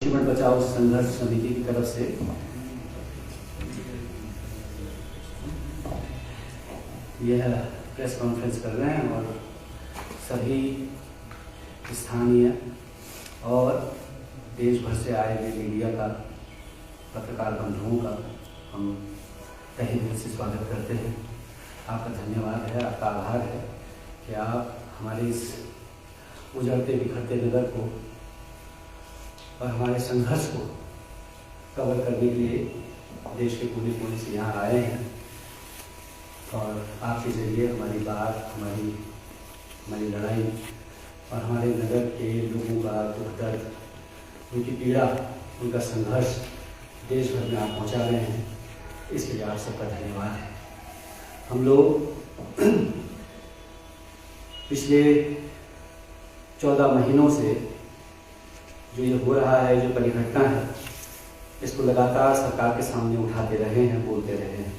जीवन बचाओ संघर्ष समिति की तरफ से यह प्रेस कॉन्फ्रेंस कर रहे हैं और सभी स्थानीय और देश भर से आए हुए मीडिया का, पत्रकार बंधुओं का हम तहे दिल से स्वागत करते हैं। आपका धन्यवाद है, आपका आभार है कि आप हमारे इस उजड़ते बिखरते नगर को और हमारे संघर्ष को कवर करने के लिए देश के कोने कोने से यहाँ आए हैं और आपके जरिए हमारी बात, हमारी लड़ाई और हमारे नगर के लोगों का दुख दर्द, उनकी पीड़ा, उनका संघर्ष देश भर में आप पहुँचा रहे हैं। इसके लिए आप सबका धन्यवाद है। हम लोग पिछले 14 महीनों से जो ये हो रहा है, जो परिघटना है, इसको लगातार सरकार के सामने उठाते रहे हैं, बोलते रहे हैं।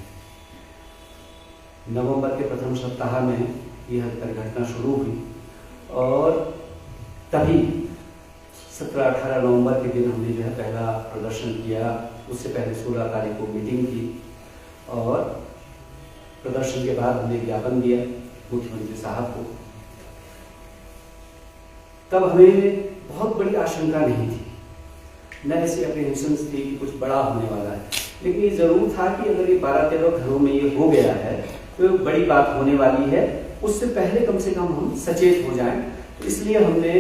नवंबर के प्रथम सप्ताह में यह परिघटना शुरू हुई और तभी 17-18 नवंबर के दिन हमने जो है पहला प्रदर्शन किया। उससे पहले 16 तारीख को मीटिंग की और प्रदर्शन के बाद हमने ज्ञापन दिया मुख्यमंत्री साहब को। तब हमें बहुत बड़ी आशंका नहीं थी, न ऐसी अप्रीहेंशंस थी कि कुछ बड़ा होने वाला है, लेकिन ये जरूर था कि अगर ये 12-13 घरों में ये हो गया है तो बड़ी बात होने वाली है। उससे पहले कम से कम हम सचेत हो जाएं। तो इसलिए हमने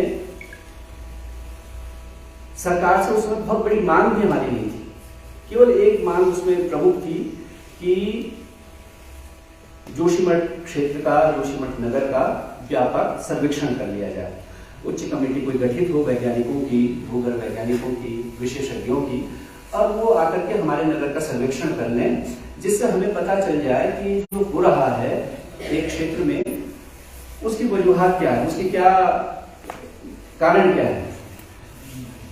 सरकार से उस वक्त बहुत बड़ी मांग भी हमारी नहीं थी, केवल एक मांग उसमें प्रमुख थी कि जोशीमठ क्षेत्र का, जोशीमठ नगर का व्यापक सर्वेक्षण कर लिया जाए। उच्च कमेटी कोई गठित हो, वैज्ञानिकों की, भूगर्भ वैज्ञानिकों की, विशेषज्ञों की, और वो आकर के हमारे नगर का सर्वेक्षण कर लें, जिससे हमें पता चल जाए कि जो हो रहा है एक क्षेत्र में, उसकी वजूहात क्या है, उसकी क्या कारण क्या है।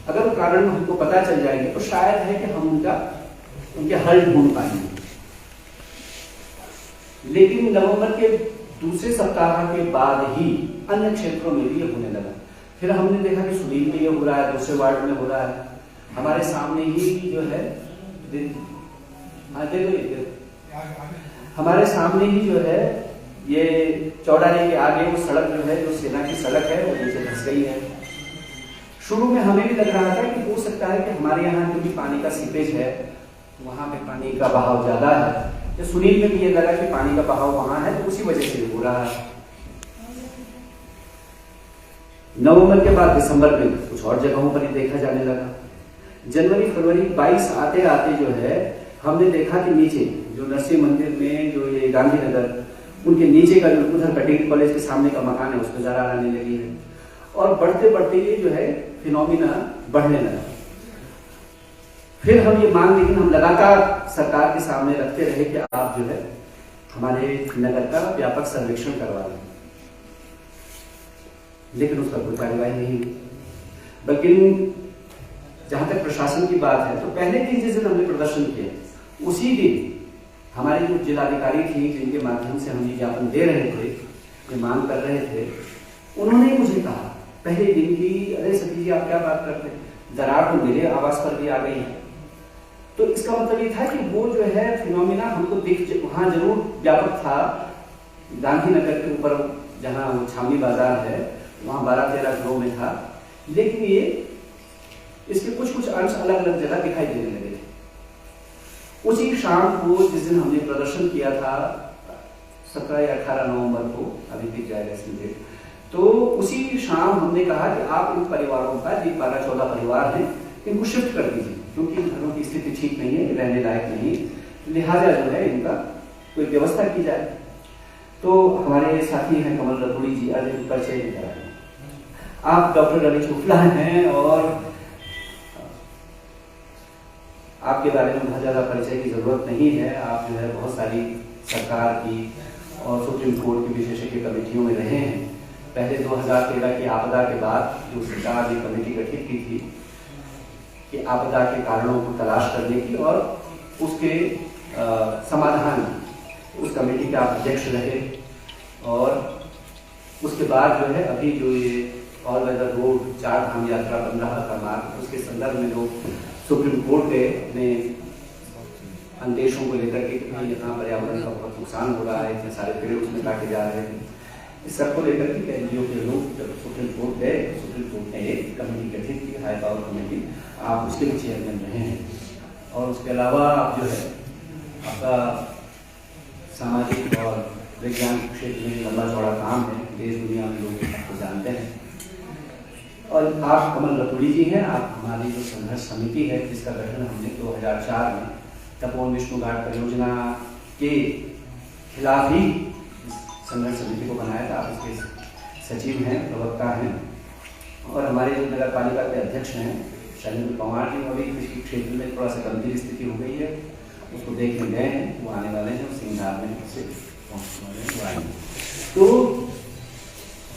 अगर वो कारण हमको पता चल जाएंगे तो शायद है कि हम उनके हल ढूंढ पाएंगे। लेकिन नवंबर के दूसरे सप्ताह के बाद ही अन्य क्षेत्रों में भी ये होने लगा। फिर हमने देखा कि सुनील में ये हो रहा है, दूसरे वार्ड में हो रहा है, हमारे सामने ही जो है हमारे सामने ही जो है ये चौड़ारी के आगे वो सड़क जो है, जो सेना की सड़क है, वो नीचे धंस गई है। शुरू में हमें भी लग रहा था कि हो सकता है कि हमारे यहाँ क्योंकि पानी का सीपेज है, वहां पे पानी का बहाव ज्यादा है। तो सुनील में भी ये लगा कि पानी का बहाव वहां है, तो उसी वजह से हो रहा है। नवंबर के बाद दिसंबर में कुछ और जगहों पर ही देखा जाने लगा। जनवरी फरवरी 22 आते आते जो है हमने देखा कि नीचे जो नरसिंह मंदिर में जो ये गांधीनगर, उनके नीचे का जो उधर कटिंग कॉलेज के सामने का मकान है, उसमें दरार आने लगी है और बढ़ते बढ़ते ये जो है फिनोमिना बढ़ने लगा। फिर हम ये मांग, लेकिन हम लगातार सरकार के सामने रखते रहे कि आप जो है हमारे नगर का व्यापक सर्वेक्षण करवा लें, लेकिन उसका कोई कार्यवाही नहीं हुई। बल्कि जहां तक प्रशासन की बात है, तो पहले दिन जिस दिन हमने प्रदर्शन किया, उसी दिन हमारे जो जिलाधिकारी थी, जिनके माध्यम से हम ये ज्ञापन दे रहे थे, ये मांग कर रहे थे, उन्होंने मुझे कहा पहले दिन की, अरे सतीश जी आप क्या बात करते हैं, दरार तो मेरे आवास पर भी आ गई है। तो इसका मतलब ये था कि वो जो है फिनोमिना हमको वहां जरूर व्यापक था। गांधीनगर के ऊपर जहाँ छावनी बाजार है, वहां 12-13 घरों में था, लेकिन ये इसके कुछ अंश अलग अलग जगह दिखाई देने लगे थे। उसी शाम को जिस दिन हमने प्रदर्शन किया था, 17 या 18 नवंबर को, अभी भी जाएगा इसमें, तो उसी शाम हमने कहा कि आप इन परिवारों का, ये 12-14 परिवार हैं, इनको शिफ्ट कर दीजिए, क्योंकि इन घरों की स्थिति ठीक नहीं है, रहने लायक नहीं, लिहाजा जो है इनका कोई व्यवस्था की जाए। तो हमारे साथी हैं कमल रतूड़ी जी, आज परिचय दिया, आप डॉक्टर रवि चोपड़ा हैं और आपके बारे में बहुत ज्यादा परिचय की जरूरत नहीं है। आप जो है बहुत सारी सरकार की और सुप्रीम कोर्ट की विशेषज्ञ कमेटियों में रहे हैं। पहले 2013 की आपदा के बाद जो सरकार ने कमेटी गठित की थी कि आपदा के कारणों को तलाश करने की और उसके समाधान, उस कमेटी के आप अध्यक्ष रहे। और उसके बाद जो है अभी जो ये ऑल वेदर रोड, 4 धाम यात्रा बन रहा था मार्ग, उसके संदर्भ में लोग सुप्रीम कोर्ट गए अपने अंदेशों को लेकर के कि यहाँ पर्यावरण का बहुत नुकसान हो रहा है, इतने सारे पेड़ उसमें काटे जा रहे हैं। इस सब को लेकर के एनजीओ के लोग जब सुप्रीम कोर्ट गए, सुप्रीम कोर्ट ने एक कमेटी गठित की, हाई पावर कमेटी, आप उसके भी चेयरमैन रहे हैं। और उसके अलावा आप जो है आपका सामाजिक और वैज्ञानिक क्षेत्र में लंबा चौड़ा काम है, देश दुनिया में लोग आपको जानते हैं। और आप कमल रतूड़ी जी हैं, आप हमारी जो संघर्ष समिति है जिसका गठन हमने 2004 में तपोवन विष्णु घाट परियोजना के खिलाफ ही संघर्ष समिति को बनाया था। आप इसके सचिव हैं, प्रवक्ता हैं। और हमारे जो नगर पालिका के अध्यक्ष हैं शैलेंद्र पंवार जी, अभी कृषि क्षेत्र में थोड़ा सा गंभीर स्थिति हो गई है, उसको देखने गए हैं, वो आने वाले हैं, सिंगार में से पहुँचने वाले हैं, वो आएंगे। तो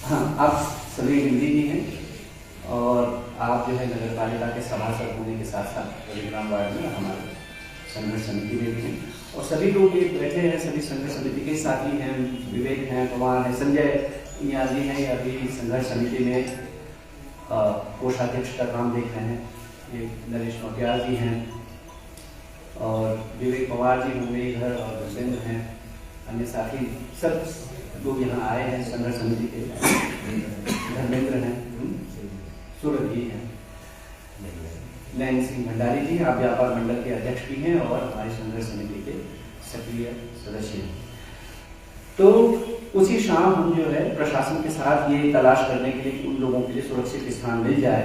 हाँ, आप सभी हिंदी भी हैं और आप जो है नगर पालिका के सभासद होने के साथ साथ रविग्राम वार्ड में हमारे संघर्ष समिति में भी हैं। और सभी लोग ये बैठे हैं, सभी संघर्ष समिति के साथी हैं, विवेक हैं, कुमार हैं, संजय यादवी हैं, अभी संघर्ष समिति में कोषाध्यक्ष का काम देख रहे हैं, ये नरेश नौटियाल जी हैं और विवेक पवार जी होंगे इधर और धर्मेंद्र हैं, अन्य साथी सब लोग यहाँ आए हैं संघर्ष समिति के। धर्मेंद्र हैं, सूरज जी हैं, नयन सिंह भंडारी जी, आप व्यापार मंडल के अध्यक्ष भी हैं और हमारी संघर्ष समिति के सक्रिय सदस्य हैं। तो उसी शाम हम जो है प्रशासन के साथ ये तलाश करने के लिए कि उन लोगों के लिए सुरक्षित स्थान मिल जाए,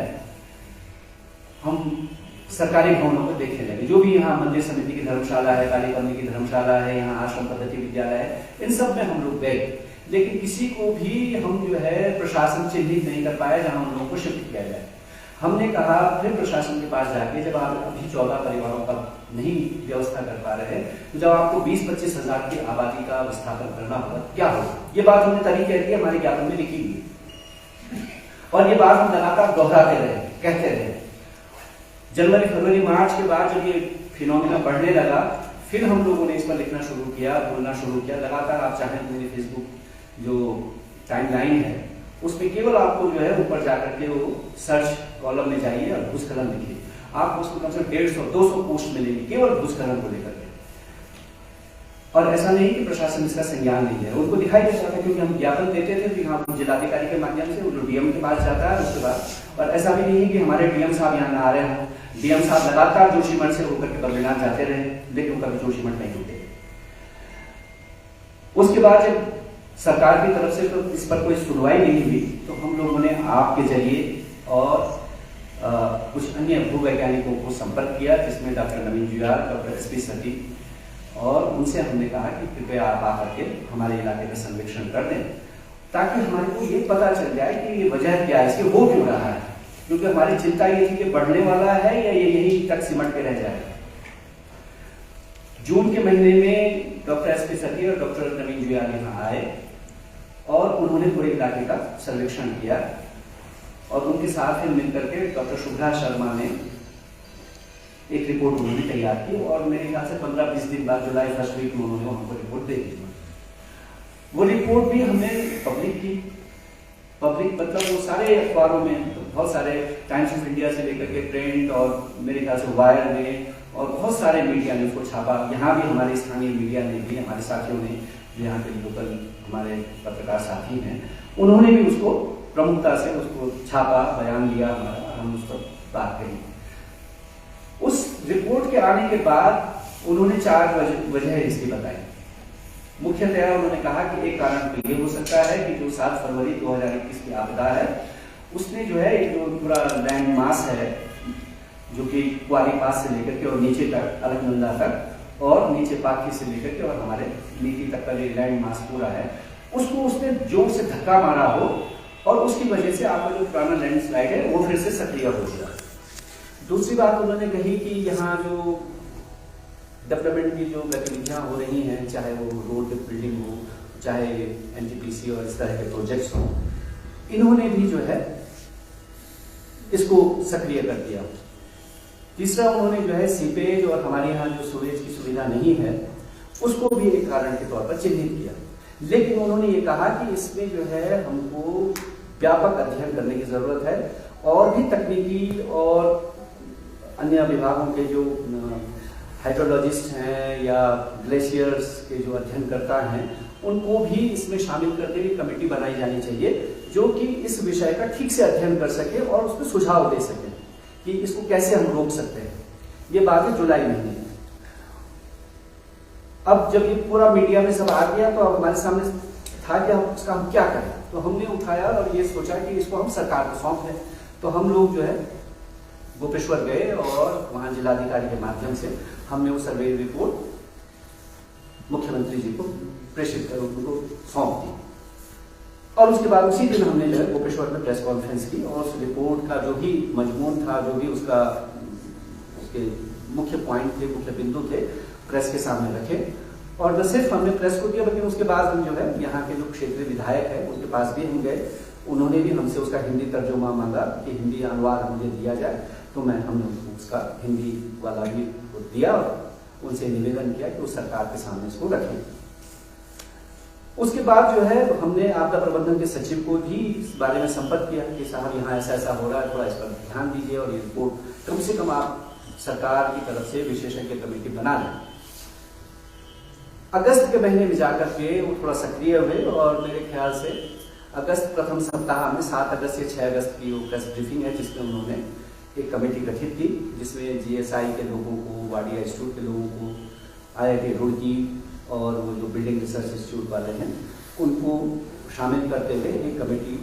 हम सरकारी भवनों को देखने लगे। जो भी यहाँ मंदिर समिति की धर्मशाला है, काली पन्नी की धर्मशाला है, यहाँ आश्रम पद्धति विद्यालय है, इन सब में हम लोग गए, लेकिन किसी को भी हम जो है प्रशासन चिन्हित नहीं कर पाए जहाँ उन लोगों को शिफ्ट किया जाए। हमने कहा फिर प्रशासन के पास जाके, जब आप अभी 14 परिवारों का नहीं व्यवस्था कर पा रहे, तो जब आपको 20-25 हजार की आबादी का विस्थापन करना होगा, क्या होगा? ये बात हमने तभी कह दी, हमारे ज्ञापन में लिखी हुई और ये बात हम लगातार दोहराते रहे, कहते रहे। जनवरी, फरवरी, मार्च के बाद जब ये फिनोमिना बढ़ने लगा, फिर हम लोगों ने इस पर लिखना शुरू किया, बोलना शुरू किया। लगातार आप चाहें तो मेरे फेसबुक जो टाइमलाइन है उसमें केवल आपको जो है ऊपर जाकर के वो सर्च कॉलम में जाइए और भूस्खलन लिखिए, आपको उसको कम से कम 150-200 पोस्ट मिलेगी केवल भूस्खलन को लेकर के। और ऐसा नहीं कि प्रशासन इसका संज्ञान नहीं है, उनको दिखाई दे जाता है, क्योंकि हम ज्ञापन देते थे कि हाँ जिलाधिकारी के माध्यम से वो डीएम के पास जाता है उसके बाद। और ऐसा भी नहीं है कि हमारे डीएम साहब यहाँ ना आ रहे हों, डीएम साहब लगातार जोशीमठ से होकर के बद्रीनाथ जाते रहे, लेकिन कभी जोशीमठ नहीं होते। उसके बाद जब सरकार की तरफ से तो इस पर कोई सुनवाई नहीं हुई, तो हम लोगों ने आपके जरिए और कुछ अन्य भूवैज्ञानिकों को संपर्क किया, जिसमें डॉक्टर नवीन जुयाल, डॉक्टर एसपी सती, और उनसे हमने कहा कि कृपया आप आकर के हमारे इलाके का सर्वेक्षण कर दें, ताकि हमारे को ये पता चल जाए कि ये वजह क्या है, इसके हो क्यों रहा है। क्योंकि हमारी चिंता ये थी कि बढ़ने वाला है या ये यहीं तक सिमट के रह जाएगा। जून के महीने में डॉक्टर एसपी सती और डॉक्टर नवीन जुयाल यहाँ आए और उन्होंने पूरे इलाके का सर्वेक्षण किया और उनके साथ में मिलकर के डॉक्टर शुभ्रा शर्मा ने एक रिपोर्ट उन्होंने तैयार की और मेरे ख्याल से 15-20 दिन बाद जुलाई फर्स्ट वीक में उन्होंने हमको रिपोर्ट दे दी। वो रिपोर्ट भी हमने पब्लिक की, पब्लिक मतलब वो सारे अखबारों में, तो बहुत सारे टाइम्स ऑफ इंडिया से लेकर के प्रिंट और मेरे ख्याल से वायर में और बहुत सारे मीडिया ने उसको छापा। यहाँ भी हमारे स्थानीय मीडिया ने भी, हमारे साथियों ने, जो यहाँ के लोकल हमारे पत्रकार साथी हैं, उन्होंने भी उसको प्रमुखता से उसको छापा, बयान दिया, हम उस पर बात करी। उस रिपोर्ट के आने के बाद उन्होंने 4 वजह इसकी बताई। मुख्यतः उन्होंने कहा कि एक कारण तो ये हो सकता है कि जो 7 फरवरी 2021 की आपदा है, उसने जो है एक जो पूरा लैंड मास है, जो कि कुआरी पास से लेकर के और नीचे तक, अलकनंदा तक और नीचे पाखी से लेकर के और हमारे नीति तक का जो लैंड मास पूरा है, उसको उसने जोर से धक्का मारा हो और उसकी वजह से आपका जो पुराना लैंडस्लाइड है वो फिर से सक्रिय हो गया। दूसरी बात उन्होंने कही कि यहाँ जो डेवलपमेंट की जो गतिविधियाँ हो रही हैं, चाहे वो रोड बिल्डिंग हो, चाहे एनटीपीसी और इस तरह के प्रोजेक्ट्स हों, इन्होंने भी जो है इसको सक्रिय कर दिया। तीसरा उन्होंने जो है सीपेज और हमारे यहाँ जो सूरेज की सुविधा नहीं है उसको भी एक कारण के तौर पर चिन्हित किया। लेकिन उन्होंने ये कहा कि इसमें जो है हमको व्यापक अध्ययन करने की जरूरत है। और भी तकनीकी और अन्य विभागों के जो हाइड्रोलॉजिस्ट हैं या ग्लेशियर्स के जो अध्ययनकर्ता हैं, उनको भी इसमें शामिल करके भी कमेटी बनाई जानी चाहिए, जो कि इस विषय का ठीक से अध्ययन कर सके और उसमें सुझाव दे सके कि इसको कैसे हम रोक सकते हैं। ये बात है जुलाई महीने। अब जब ये पूरा मीडिया में सब आ गया तो अब हमारे सामने था कि हम क्या करें। तो हमने उठाया और ये सोचा कि इसको हम सरकार को सौंप दें। तो हम लोग जो है गोपेश्वर गए और वहां जिलाधिकारी के माध्यम से हमने वो सर्वे रिपोर्ट मुख्यमंत्री जी को प्रेषित कर उनको सौंप दी। और उसके बाद उसी दिन हमने जो है गोपेश्वर में प्रेस कॉन्फ्रेंस की और उस रिपोर्ट का जो भी मजमून था, जो भी उसके मुख्य पॉइंट थे, मुख्य बिंदु थे, प्रेस के सामने रखे। और न सिर्फ हमने प्रेस को दिया, बल्कि उसके बाद हम जो है यहाँ के जो क्षेत्रीय विधायक है उनके पास भी हम गए। उन्होंने भी हमसे उसका हिंदी तर्जुमा मांगा कि हिंदी अनुवाद मुझे दिया जाए। तो हमने उसका हिंदी वाला भी दिया और उनसे निवेदन किया कि वो सरकार के सामने इसको रखें। उसके बाद जो है हमने आपदा प्रबंधन के सचिव को भी इस बारे में संपर्क किया कि साहब यहाँ ऐसा ऐसा हो रहा है, थोड़ा इस पर ध्यान दीजिए और ये रिपोर्ट कम से कम आप सरकार की तरफ से विशेषज्ञ कमेटी बना लें। अगस्त के महीने में जाकर के वो थोड़ा सक्रिय हुए और मेरे ख्याल से अगस्त प्रथम सप्ताह में 7 अगस्त या 6 अगस्त की वो प्रेस ब्रीफिंग है, जिसमें उन्होंने एक कमेटी गठित की, जिसमें GSI के लोगों को, वाडिया इंस्टीट्यूट के लोगों को, IIT रुड़की और वो जो बिल्डिंग रिसर्च इंस्टीट्यूट वाले हैं उनको शामिल करते हुए एक कमेटी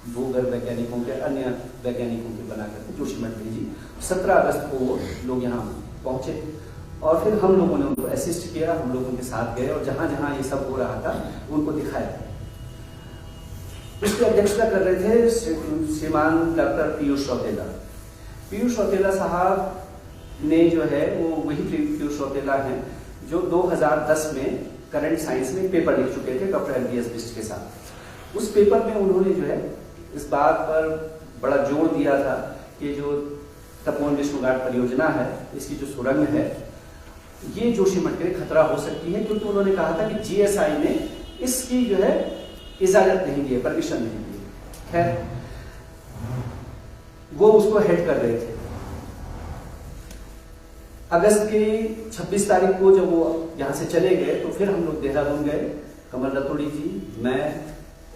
भूगर्भ वैज्ञानिकों के, अन्य वैज्ञानिकों के बना करके जोशीमठ भेजी। 17 अगस्त को वो लोग यहाँ पहुँचे और फिर हम लोगों ने उनको असिस्ट किया, हम लोग उनके साथ गए और जहाँ जहाँ ये सब हो रहा था उनको दिखाया। इसकी अध्यक्षता कर रहे थे श्रीमान डॉक्टर पीयूष रौतेला। पीयूष रौतेला साहब ने जो है वो वही पीयूष रौतेला हैं जो 2010 में करंट साइंस में पेपर लिख चुके थे डॉक्टर LBS बिष्ट के साथ। उस पेपर में उन्होंने जो है इस बात पर बड़ा जोर दिया था कि जो तपोवन विष्णुघाट परियोजना है, इसकी जो सुरंग है, ये जोशीमठ के लिए खतरा हो सकती है, क्योंकि उन्होंने कहा था कि GSI ने इसकी जो है इजाजत नहीं दी है, परमिशन नहीं दी। खैर वो उसको हेड कर रहे थे। अगस्त की 26 तारीख को जब वो यहाँ से चले गए तो फिर हम लोग देहरादून गए। कमल रतोड़ी जी, मैं,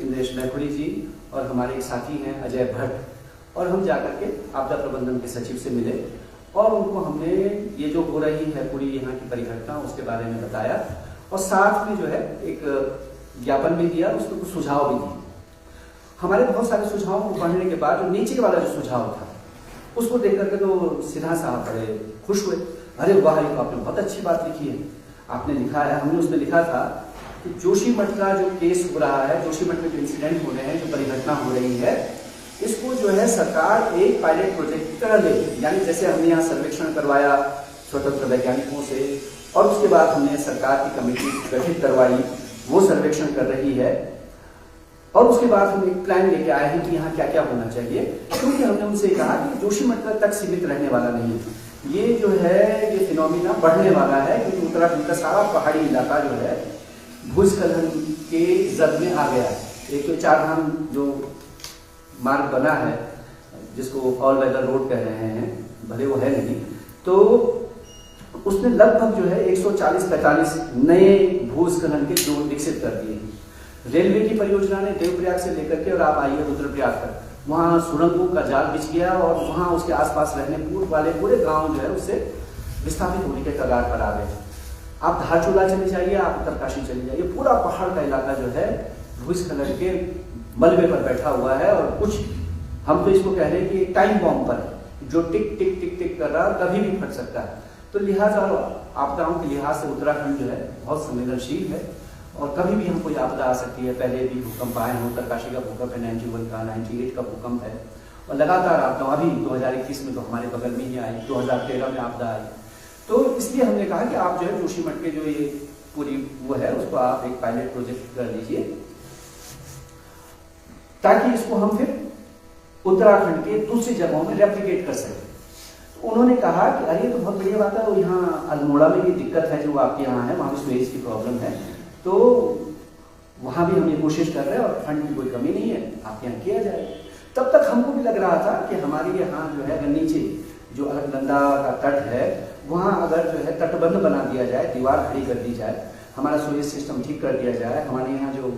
इंद्रेश मैखुड़ी जी और हमारे एक साथी हैं अजय भट्ट, और हम जाकर के आपदा प्रबंधन के सचिव से मिले और उनको हमने ये जो हो रही है पूरी यहाँ की परिघटना उसके बारे में बताया और साथ में जो है एक ज्ञापन भी दिया, उसको कुछ सुझाव भी दिए। हमारे बहुत सारे सुझावों को पढ़ने के बाद जो नीचे वाला जो सुझाव था उसको देख करके तो सिन्हा साहब बड़े खुश हुए। अरे वाह, ये आपने बहुत अच्छी बात लिखी है। आपने लिखा है, हमने उसमें लिखा था कि जोशीमठ का जो केस हो रहा है, जोशीमठ में जो इंसिडेंट हो रहे हैं, जो परिघटना हो रही है, इसको जो है सरकार एक पायलट प्रोजेक्ट की तरह ले, यानी जैसे हमने यहाँ सर्वेक्षण करवाया स्वतंत्र वैज्ञानिकों से और उसके बाद हमने सरकार की कमेटी गठित करवाई, वो सर्वेक्षण कर रही है और उसके बाद हम एक प्लान लेके आए हैं कि यहाँ क्या क्या होना चाहिए, क्योंकि हमने उनसे कहा कि जोशीमठ तक सीमित रहने वाला नहीं है, ये जो है ये फिनोमिना बढ़ने वाला है, क्योंकि उत्तराखंड का सारा पहाड़ी इलाका जो है भूस्खलन के जद में आ गया है। एक तो चारधाम जो मार्ग बना है जिसको ऑल वेदर रोड कह रहे हैं, भले वो है नहीं, तो उसने लगभग जो है 140-45 नए भूस्खलन के जोन विकसित कर दिए हैं। रेलवे की परियोजना ने देवप्रयाग से लेकर के और आप आइए रुद्रप्रयाग तक, वहाँ सुरंगों का जाल बिछ गया और वहाँ उसके आसपास रहने वाले पूरे गांव जो है उससे विस्थापित होने के कगार पर आ गए। आप धारचूला चले जाइए, आप उत्तरकाशी चले जाइए, पूरा पहाड़ का इलाका जो है भूस्खलन के मलबे पर बैठा हुआ है और कुछ हम तो इसको कह रहे हैं कि एक टाइम बॉम्ब पर है जो टिक टिक टिक टिक कर रहा है, कभी भी फट सकता है। तो लिहाजा आपदाओं के लिहाज से उत्तराखंड जो है बहुत संवेदनशील है और कभी भी हम कोई आपदा आ सकती है। पहले भी भूकंप आए हैं, उत्तरकाशी का भूकंप है 91 का, 98 का भूकंप है और लगातार आपदा, अभी 2021 में तो हमारे बगल में ही आई, 2013 में आपदा आई। तो इसलिए हमने कहा कि आप जो है जोशीमठ के जो ये पूरी वो है उसको आप एक पायलट प्रोजेक्ट कर लीजिए ताकि इसको हम फिर उत्तराखंड के दूसरी जगहों में रेप्लिकेट कर सकें। तो उन्होंने कहा कि अरे तो बहुत बढ़िया बात है, वो यहाँ अल्मोड़ा में भी दिक्कत है जो आपके यहाँ है, वहाँ स्वेज की प्रॉब्लम है, तो वहां भी हम ये कोशिश कर रहे हैं और फंड की कोई कमी नहीं है, आपके यहाँ किया जाए। तब तक हमको भी लग रहा था कि हमारे यहाँ जो है अगर नीचे जो अलकनंदा का तट है वहाँ अगर जो है तटबंध बना दिया जाए, दीवार खड़ी कर दी जाए, हमारा सुएज सिस्टम ठीक कर दिया जाए, हमारे यहाँ जो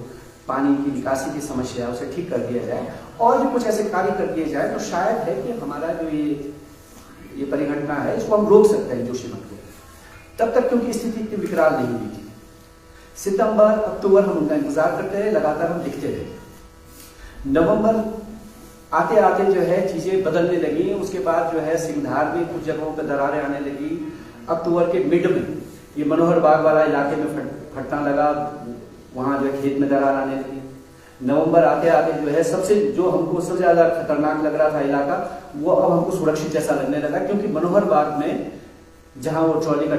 पानी की निकासी की समस्या है उसे ठीक कर दिया जाए और भी कुछ ऐसे कार्य कर दिए जाए तो शायद है कि हमारा जो ये परिघटना है इसको हम रोक सकते हैं जोशीमठ को। तब तक क्योंकि स्थिति इतनी विकराल नहीं हुई थी। सितंबर अक्टूबर हम उनका इंतजार करते रहे, लगातार हम लिखते रहे। नवंबर आते आते जो है चीजें बदलने लगी। उसके बाद जो है सिंगधार में कुछ जगहों पर दरारें आने लगी। अक्टूबर के मिड में ये मनोहर बाग वाला इलाके में फटना लगा, वहां जो है खेत में दरार आने लगी। नवंबर आते आते जो है सबसे जो हमको सबसे ज्यादा खतरनाक लग रहा था इलाका, वो अब हमको सुरक्षित जैसा लगने लगा, क्योंकि मनोहर बाग में जहां वो ट्रॉली का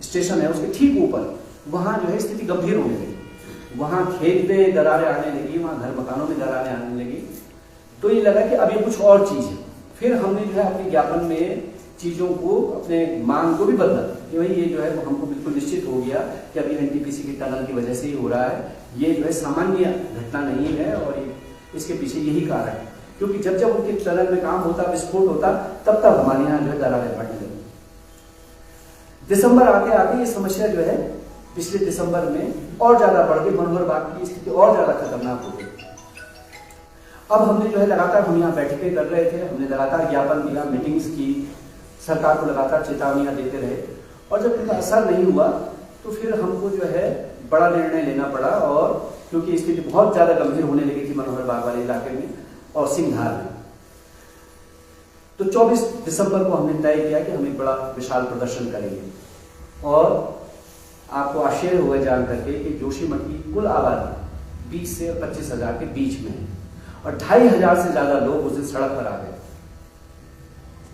स्टेशन है उसके ठीक ऊपर वहां जो है स्थिति गंभीर होने लगी। वहां खेत में दरारें आने लगी, वहां घर मकानों में दरारें आने लगी। तो ये लगा कि अब ये कुछ और चीज है। फिर हमने जो है अपने ज्ञापन में चीजों को, अपने मांग को भी बदला कि भाई ये जो है वो हमको बिल्कुल निश्चित हो गया कि अभी एनटीपीसी की टनल की वजह से ही हो रहा है, ये जो है सामान्य घटना नहीं है और इसके पीछे यही कारण है, क्योंकि जब जब उनके टनल में काम होता, विस्फोट होता, तब तब हमारे यहाँ जो है दरारें पड़ने लगी। दिसंबर आते आते ये समस्या जो है पिछले दिसंबर में और ज्यादा बढ़ गई, मनोहर बाग की स्थिति और ज्यादा खतरनाक हो गई। अब हमने जो है लगातार हम यहाँ बैठकें कर रहे थे, हमने लगातार ज्ञापन दिया, मीटिंग्स की, सरकार को लगातार चेतावनियां देते रहे और जब इनका असर नहीं हुआ तो फिर हमको जो है बड़ा निर्णय लेना पड़ा। और क्योंकि स्थिति बहुत ज्यादा गंभीर होने लगी थी मनोहर बाग वाले इलाके में और सिंगधार में, तो 24 दिसंबर को हमने तय किया कि हम एक बड़ा विशाल प्रदर्शन करेंगे। और आपको आश्चर्य हुआ जान करके कि जोशीमठ की कुल आबादी 20 से 25 हजार के बीच में है और 2500 से ज्यादा लोग उस दिन सड़क पर आ गए,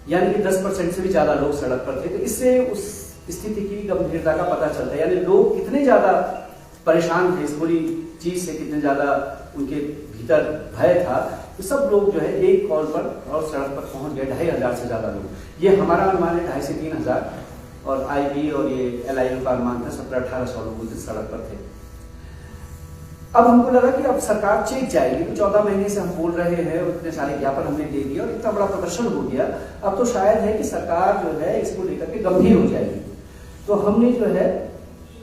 यानी कि 10% से भी ज्यादा लोग सड़क पर थे। तो इससे उस स्थिति की गंभीरता का पता चलता है, यानी लोग कितने ज्यादा परेशान थे इस पूरी चीज से, कितने ज्यादा उनके भीतर भय था। तो सब लोग जो है एक कॉल पर और सड़क पर पहुंच गए, 2500 से ज्यादा लोग। ये हमारा अनुमान है 2500 से 3000 और आईबी और ये LIU का अनुमान था 1700-1800 लोग उस सड़क पर थे। अब हमको लगा कि अब सरकार चेक जाएगी, तो 14 महीने से हम बोल रहे हैं, इतने सारे ज्ञापन हमने दे दिए और इतना बड़ा प्रदर्शन हो गया, अब तो शायद है कि सरकार जो है इसको लेकर के गंभीर हो जाएगी। तो हमने जो है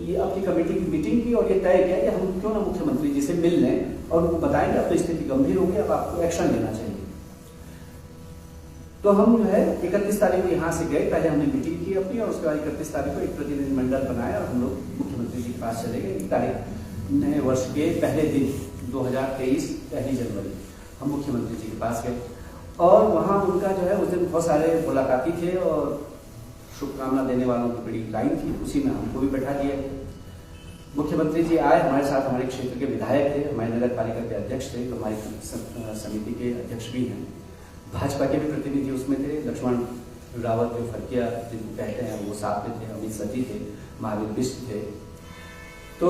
ये अपनी कमेटी की मीटिंग की और ये तय किया कि हम क्यों ना मुख्यमंत्री जी से मिल लें और उनको बताएंगे अब तो स्थिति गंभीर होगी, अब आपको एक्शन लेना चाहिए। तो हम जो है 31 तारीख को यहाँ से गए, पहले हमने मीटिंग की अपनी और उसके बाद 31 तारीख को एक प्रतिनिधिमंडल बनाया और हम लोग मुख्यमंत्री जी के पास चले गए। 1 तारीख नए वर्ष के पहले दिन 2023 1 जनवरी हम मुख्यमंत्री जी के पास गए और वहाँ उनका जो है उस दिन बहुत सारे मुलाकाती थे और शुभकामना देने वालों की बड़ी लाइन थी, उसी में हमको भी बैठा दिया। मुख्यमंत्री जी आए, हमारे साथ हमारे क्षेत्र के विधायक थे, हमारे नगर पालिका के अध्यक्ष थे, तो हमारी समिति के अध्यक्ष भी हैं, भाजपा के भी प्रतिनिधि उसमें थे, लक्ष्मण रावत जो फरकिया जिनको कहते हैं वो साथ में थे, अमित सती थे, महावीर बिष्ट थे। तो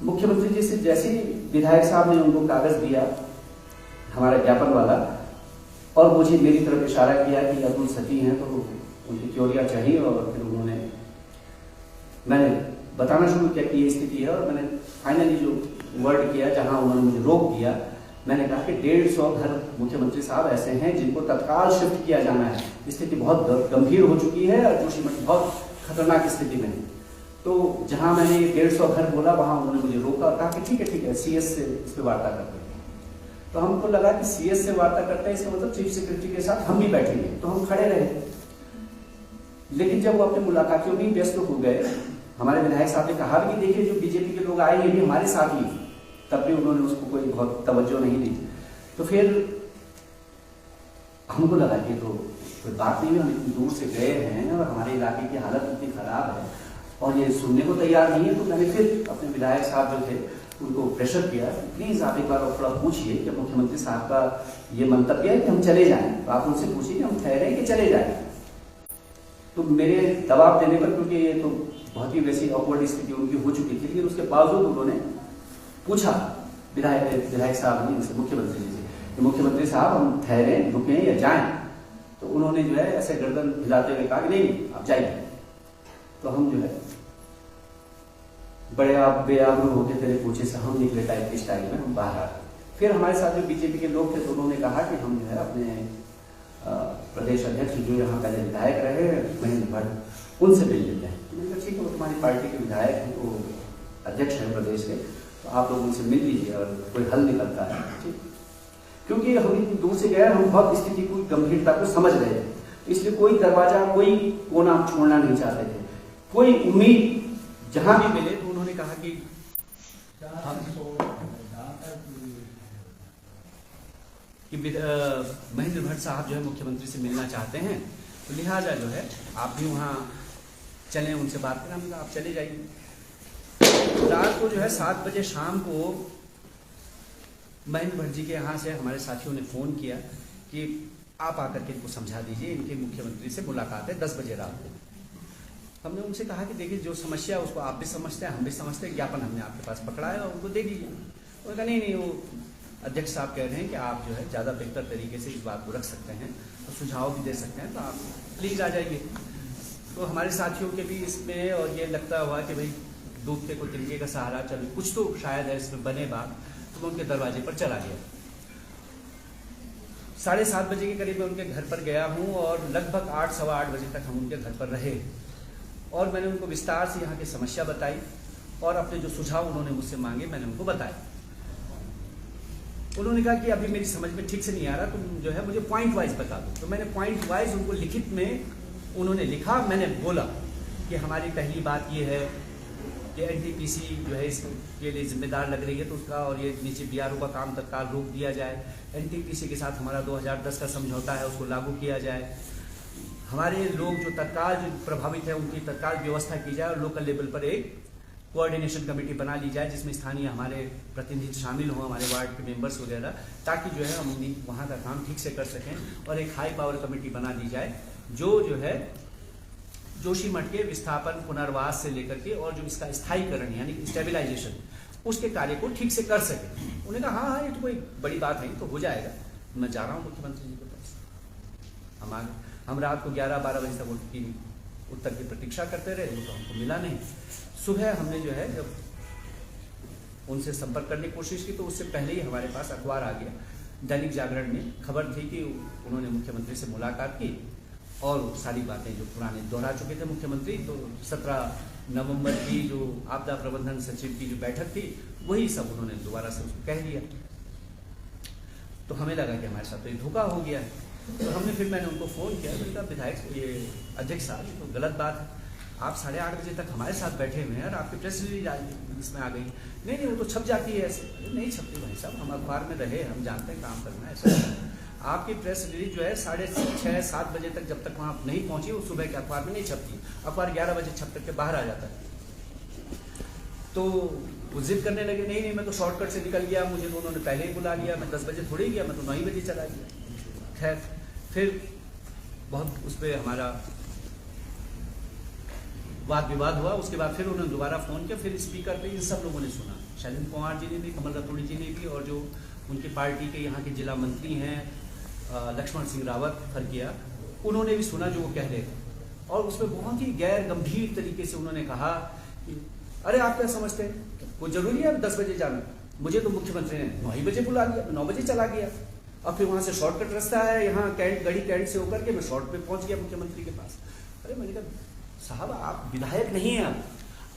मुख्यमंत्री जी से जैसे ही विधायक साहब ने उनको कागज दिया हमारा ज्ञापन वाला और मुझे मेरी तरफ इशारा किया कि अब्दुल सती हैं तो उनकी क्योरिया चाहिए, और फिर मैंने बताना शुरू किया कि ये स्थिति है और मैंने फाइनली जो वर्ड किया जहां उन्होंने मुझे रोक दिया, मैंने कहा कि 150 घर मुख्यमंत्री साहब ऐसे हैं जिनको तत्काल शिफ्ट किया जाना है, स्थिति बहुत गंभीर हो चुकी है और जोशीमठ बहुत खतरनाक स्थिति में है। तो जहां मैंने 150 घर बोला वहां उन्होंने मुझे रोका और कहा कि ठीक है CS से इस पर वार्ता करते हैं। तो हमको लगा कि CS से वार्ता करते हैं इसका मतलब चीफ सेक्रेटरी के साथ हम भी बैठेंगे, तो हम खड़े रहे। लेकिन जब वो अपने मुलाकातियों में व्यस्त हो गए, हमारे विधायक साहब ने कहा भी कि देखिए जो बीजेपी के लोग आए ये भी हमारे साथ ही, तब भी उन्होंने उसको कोई बहुत तवज्जो नहीं दी। तो फिर हमको लगा कि तो कोई बात नहीं, हम इतनी दूर से गए हैं और हमारे इलाके की हालत इतनी खराब है और ये सुनने को तैयार नहीं है। तो मैंने फिर अपने विधायक साहब जो थे उनको प्रेशर किया, प्लीज आप एक बार थोड़ा पूछिए कि मुख्यमंत्री साहब का ये मंतव्य है कि हम चले जाएं, तो आप उनसे पूछिए कि हम ठहरे कि चले जाएं। तो मेरे दबाव देने पर, क्योंकि ये तो बहुत ही वैसी ऑकवर्ड स्थिति उनकी हो चुकी थी, लेकिन उसके बावजूद उन्होंने पूछा विधायक साहब ने इनसे, मुख्यमंत्री जी से कि मुख्यमंत्री साहब हम ठहरे, रुकें या जाएं। तो उन्होंने जो है ऐसे गर्दन हिलाते हुए कहा कि नहीं आप जाइए। तो हम जो है बड़े आप बेआबरू होके तेरे पूछे से हम निकले टाइप की स्टाइल में हम बाहर आ गए। फिर हमारे साथ जो बीजेपी के लोग थे तो उन्होंने कहा कि हम जो है अपने प्रदेश अध्यक्ष जो यहाँ पहले विधायक रहे महेंद्र भट्ट, उनसे मिल लेते हैं। मैंने कहा ठीक है, वो तुम्हारी पार्टी के विधायक हैं, वो अध्यक्ष हैं प्रदेश के, तो आप लोग उनसे मिल लीजिए और कोई हल निकलता है। ठीक, क्योंकि हम इतनी दूर से गए, हम बहुत स्थिति को गंभीरता को समझ रहे थे, इसलिए कोई दरवाजा कोई कोना हम छोड़ना नहीं चाहते थे। कोई उम्मीद जहां भी मिले तो उन्होंने कहा कि महेंद्र भट्ट साहब जो है मुख्यमंत्री से मिलना चाहते हैं, तो लिहाजा जो है आप भी वहाँ चलें, उनसे बात करें। हमने कहा आप चले जाइए। रात को जो है 7 बजे शाम को महेंद्र भट्ट जी के यहाँ से हमारे साथियों ने फ़ोन किया कि आप आकर के इनको समझा दीजिए, इनके मुख्यमंत्री से मुलाकात है 10 बजे रात को। हमने उनसे कहा कि देखिए जो समस्या उसको आप भी समझते हैं, हम भी समझते हैं, ज्ञापन हमने आपके पास पकड़ा है और उनको दे दीजिए। उन्होंने कहा नहीं, वो अध्यक्ष साहब कह रहे हैं कि आप जो है ज़्यादा बेहतर तरीके से इस बात को रख सकते हैं और सुझाव भी दे सकते हैं, तो आप प्लीज़ आ जाइए। तो हमारे साथियों के भी इसमें और ये लगता हुआ कि भाई डूबते को तिनके का सहारा, चलो कुछ तो शायद है इसमें बने बात, तो मैं उनके दरवाजे पर चला गया। 7:30 बजे के करीब मैं उनके घर पर गया हूँ और लगभग 8 सवा 8 बजे तक हम उनके घर पर रहे और मैंने उनको विस्तार से यहाँ की समस्या बताई और अपने जो सुझाव उन्होंने मुझसे मांगे मैंने उनको बताए। उन्होंने कहा कि अभी मेरी समझ में ठीक से नहीं आ रहा, तुम जो है मुझे पॉइंट वाइज बता दो। तो मैंने पॉइंट वाइज उनको लिखित में उन्होंने लिखा। मैंने बोला कि हमारी पहली बात ये है कि एनटीपीसी जो है इसके लिए जिम्मेदार लग रही है, तो उसका और ये नीचे बीआरओ का काम तत्काल रोक दिया जाए। एनटीपीसी के साथ हमारा 2010 का समझौता है, उसको लागू किया जाए। हमारे लोग जो तत्काल जो प्रभावित है उनकी तत्काल व्यवस्था की जाए और लोकल लेवल पर एक कोऑर्डिनेशन कमेटी बना ली जाए जिसमें स्थानीय हमारे प्रतिनिधि शामिल हों, हमारे वार्ड के मेंबर्स वगैरह, ताकि जो है हम वहाँ का काम ठीक से कर सकें। और एक हाई पावर कमेटी बना दी जाए जो है जोशीमठ के विस्थापन पुनर्वास से लेकर के और जो इसका स्थायीकरण यानी स्टेबलाइजेशन उसके कार्य को ठीक से कर सके। उन्होंने कहा हाँ ये तो कोई बड़ी बात नहीं, तो हो जाएगा। मैं जा रहा हूँ मुख्यमंत्री जी के पास। हम रात को 11-12 बजे तक उनकी उत्तर की प्रतीक्षा करते रहे, वो तो हमको मिला नहीं। सुबह हमने जो है जब उनसे संपर्क करने की कोशिश की तो उससे पहले ही हमारे पास अखबार आ गया। दैनिक जागरण में खबर थी कि उन्होंने मुख्यमंत्री से मुलाकात की और सारी बातें जो पुराने दोहरा चुके थे मुख्यमंत्री। तो 17 नवंबर की जो आपदा प्रबंधन सचिव की जो बैठक थी वही सब उन्होंने दोबारा से उसको कह दिया। तो हमें लगा कि हमारे साथ तो ये धोखा हो गया है। तो मैंने उनको फ़ोन किया, मैंने कहा विधायक ये अध्यक्ष साहब ये तो गलत बात है, आप 8:30 बजे तक हमारे साथ बैठे हुए हैं और आपकी प्रेस रिलीज इसमें आ गई। नहीं वो तो छप जाती है ऐसे। नहीं छपती भाई साहब, हम अखबार में रहे, हम जानते हैं काम करना है ऐसा। आपकी प्रेस रिलीज जो है 6:30-7 बजे तक जब तक वहाँ नहीं पहुँची वो सुबह के अखबार में नहीं छपती। अखबार 11 बजे छप करके बाहर आ जाता है। तो वो जिद करने लगे नहीं मैं तो शॉर्टकट से निकल गया, मुझे तो उन्होंने पहले ही बुला लिया, मैं 10 बजे थोड़ी गया, मैं तो 9 बजे चला गया। खैर फिर बहुत उस पर हमारा वाद विवाद हुआ। उसके बाद फिर उन्होंने दोबारा फ़ोन किया, फिर स्पीकर पे इन सब लोगों ने सुना, शैलेंद्र कुमार जी ने भी, कमल रतूड़ी जी ने भी और जो उनकी पार्टी के यहाँ के जिला मंत्री हैं लक्ष्मण सिंह रावत फरकिया, उन्होंने भी सुना जो वो कह रहे थे। और उसमें बहुत ही गैर गंभीर तरीके से उन्होंने कहा कि अरे आप क्या समझते हैं कोई ज़रूरी है 10 बजे जाना, मुझे तो मुख्यमंत्री ने 9 बजे बुला लिया, 9 बजे चला गया और फिर वहाँ से शॉर्टकट रास्ता है, यहाँ गढ़ी कैंट से होकर के मैं शॉर्ट पे पहुँच गया मुख्यमंत्री के पास। अरे मैंने कहा साहब आप विधायक नहीं हैं,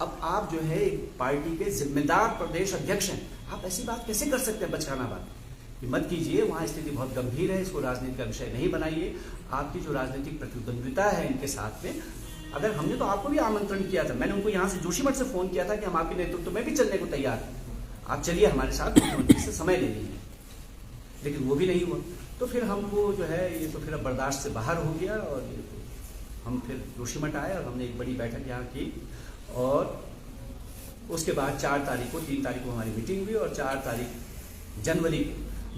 अब आप जो है एक पार्टी के जिम्मेदार प्रदेश अध्यक्ष हैं, आप ऐसी बात कैसे कर सकते हैं बचकाना बात? मत कीजिए, वहाँ स्थिति बहुत गंभीर है, इसको राजनीति का विषय नहीं बनाइए। आपकी जो राजनीतिक प्रतिद्वंद्विता है इनके साथ में, अगर हमने तो आपको भी आमंत्रण किया था, मैंने उनको यहाँ से जोशीमठ से फ़ोन किया था कि हम आपके नेतृत्व में भी चलने को तैयार हैं, आप चलिए हमारे साथ, मुख्यमंत्री से समय ले लीजिए, लेकिन वो भी नहीं हुआ। तो फिर हमको जो है ये तो फिर अब बर्दाश्त से बाहर हो गया और हम फिर जोशीमठ आए और हमने एक बड़ी बैठक यहाँ की। और उसके बाद 4 तारीख को 3 तारीख को हमारी मीटिंग हुई और 4 तारीख जनवरी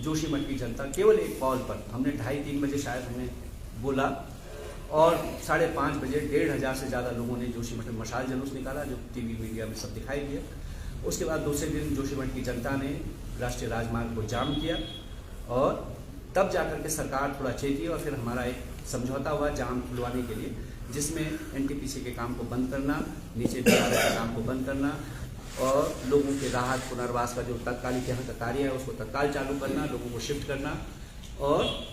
जोशीमठ की जनता केवल एक कॉल पर हमने 2:30-3 बजे शायद हमें बोला और 5:30 बजे 1,500 से ज़्यादा लोगों ने जोशीमठ में मशाल जुलूस निकाला, जो टीवी मीडिया में सब दिखाई दिया। उसके बाद दूसरे दिन जोशीमठ की जनता ने राष्ट्रीय राजमार्ग को जाम किया और तब जाकर के सरकार थोड़ा चेती और फिर हमारा एक समझौता हुआ जाम खुलवाने के लिए, जिसमें एनटीपीसी के काम को बंद करना, नीचे बीआरओ के काम को बंद करना, और लोगों के राहत पुनर्वास का जो तत्कालिक यहाँ का कार्य है उसको तत्काल चालू करना, लोगों को शिफ्ट करना और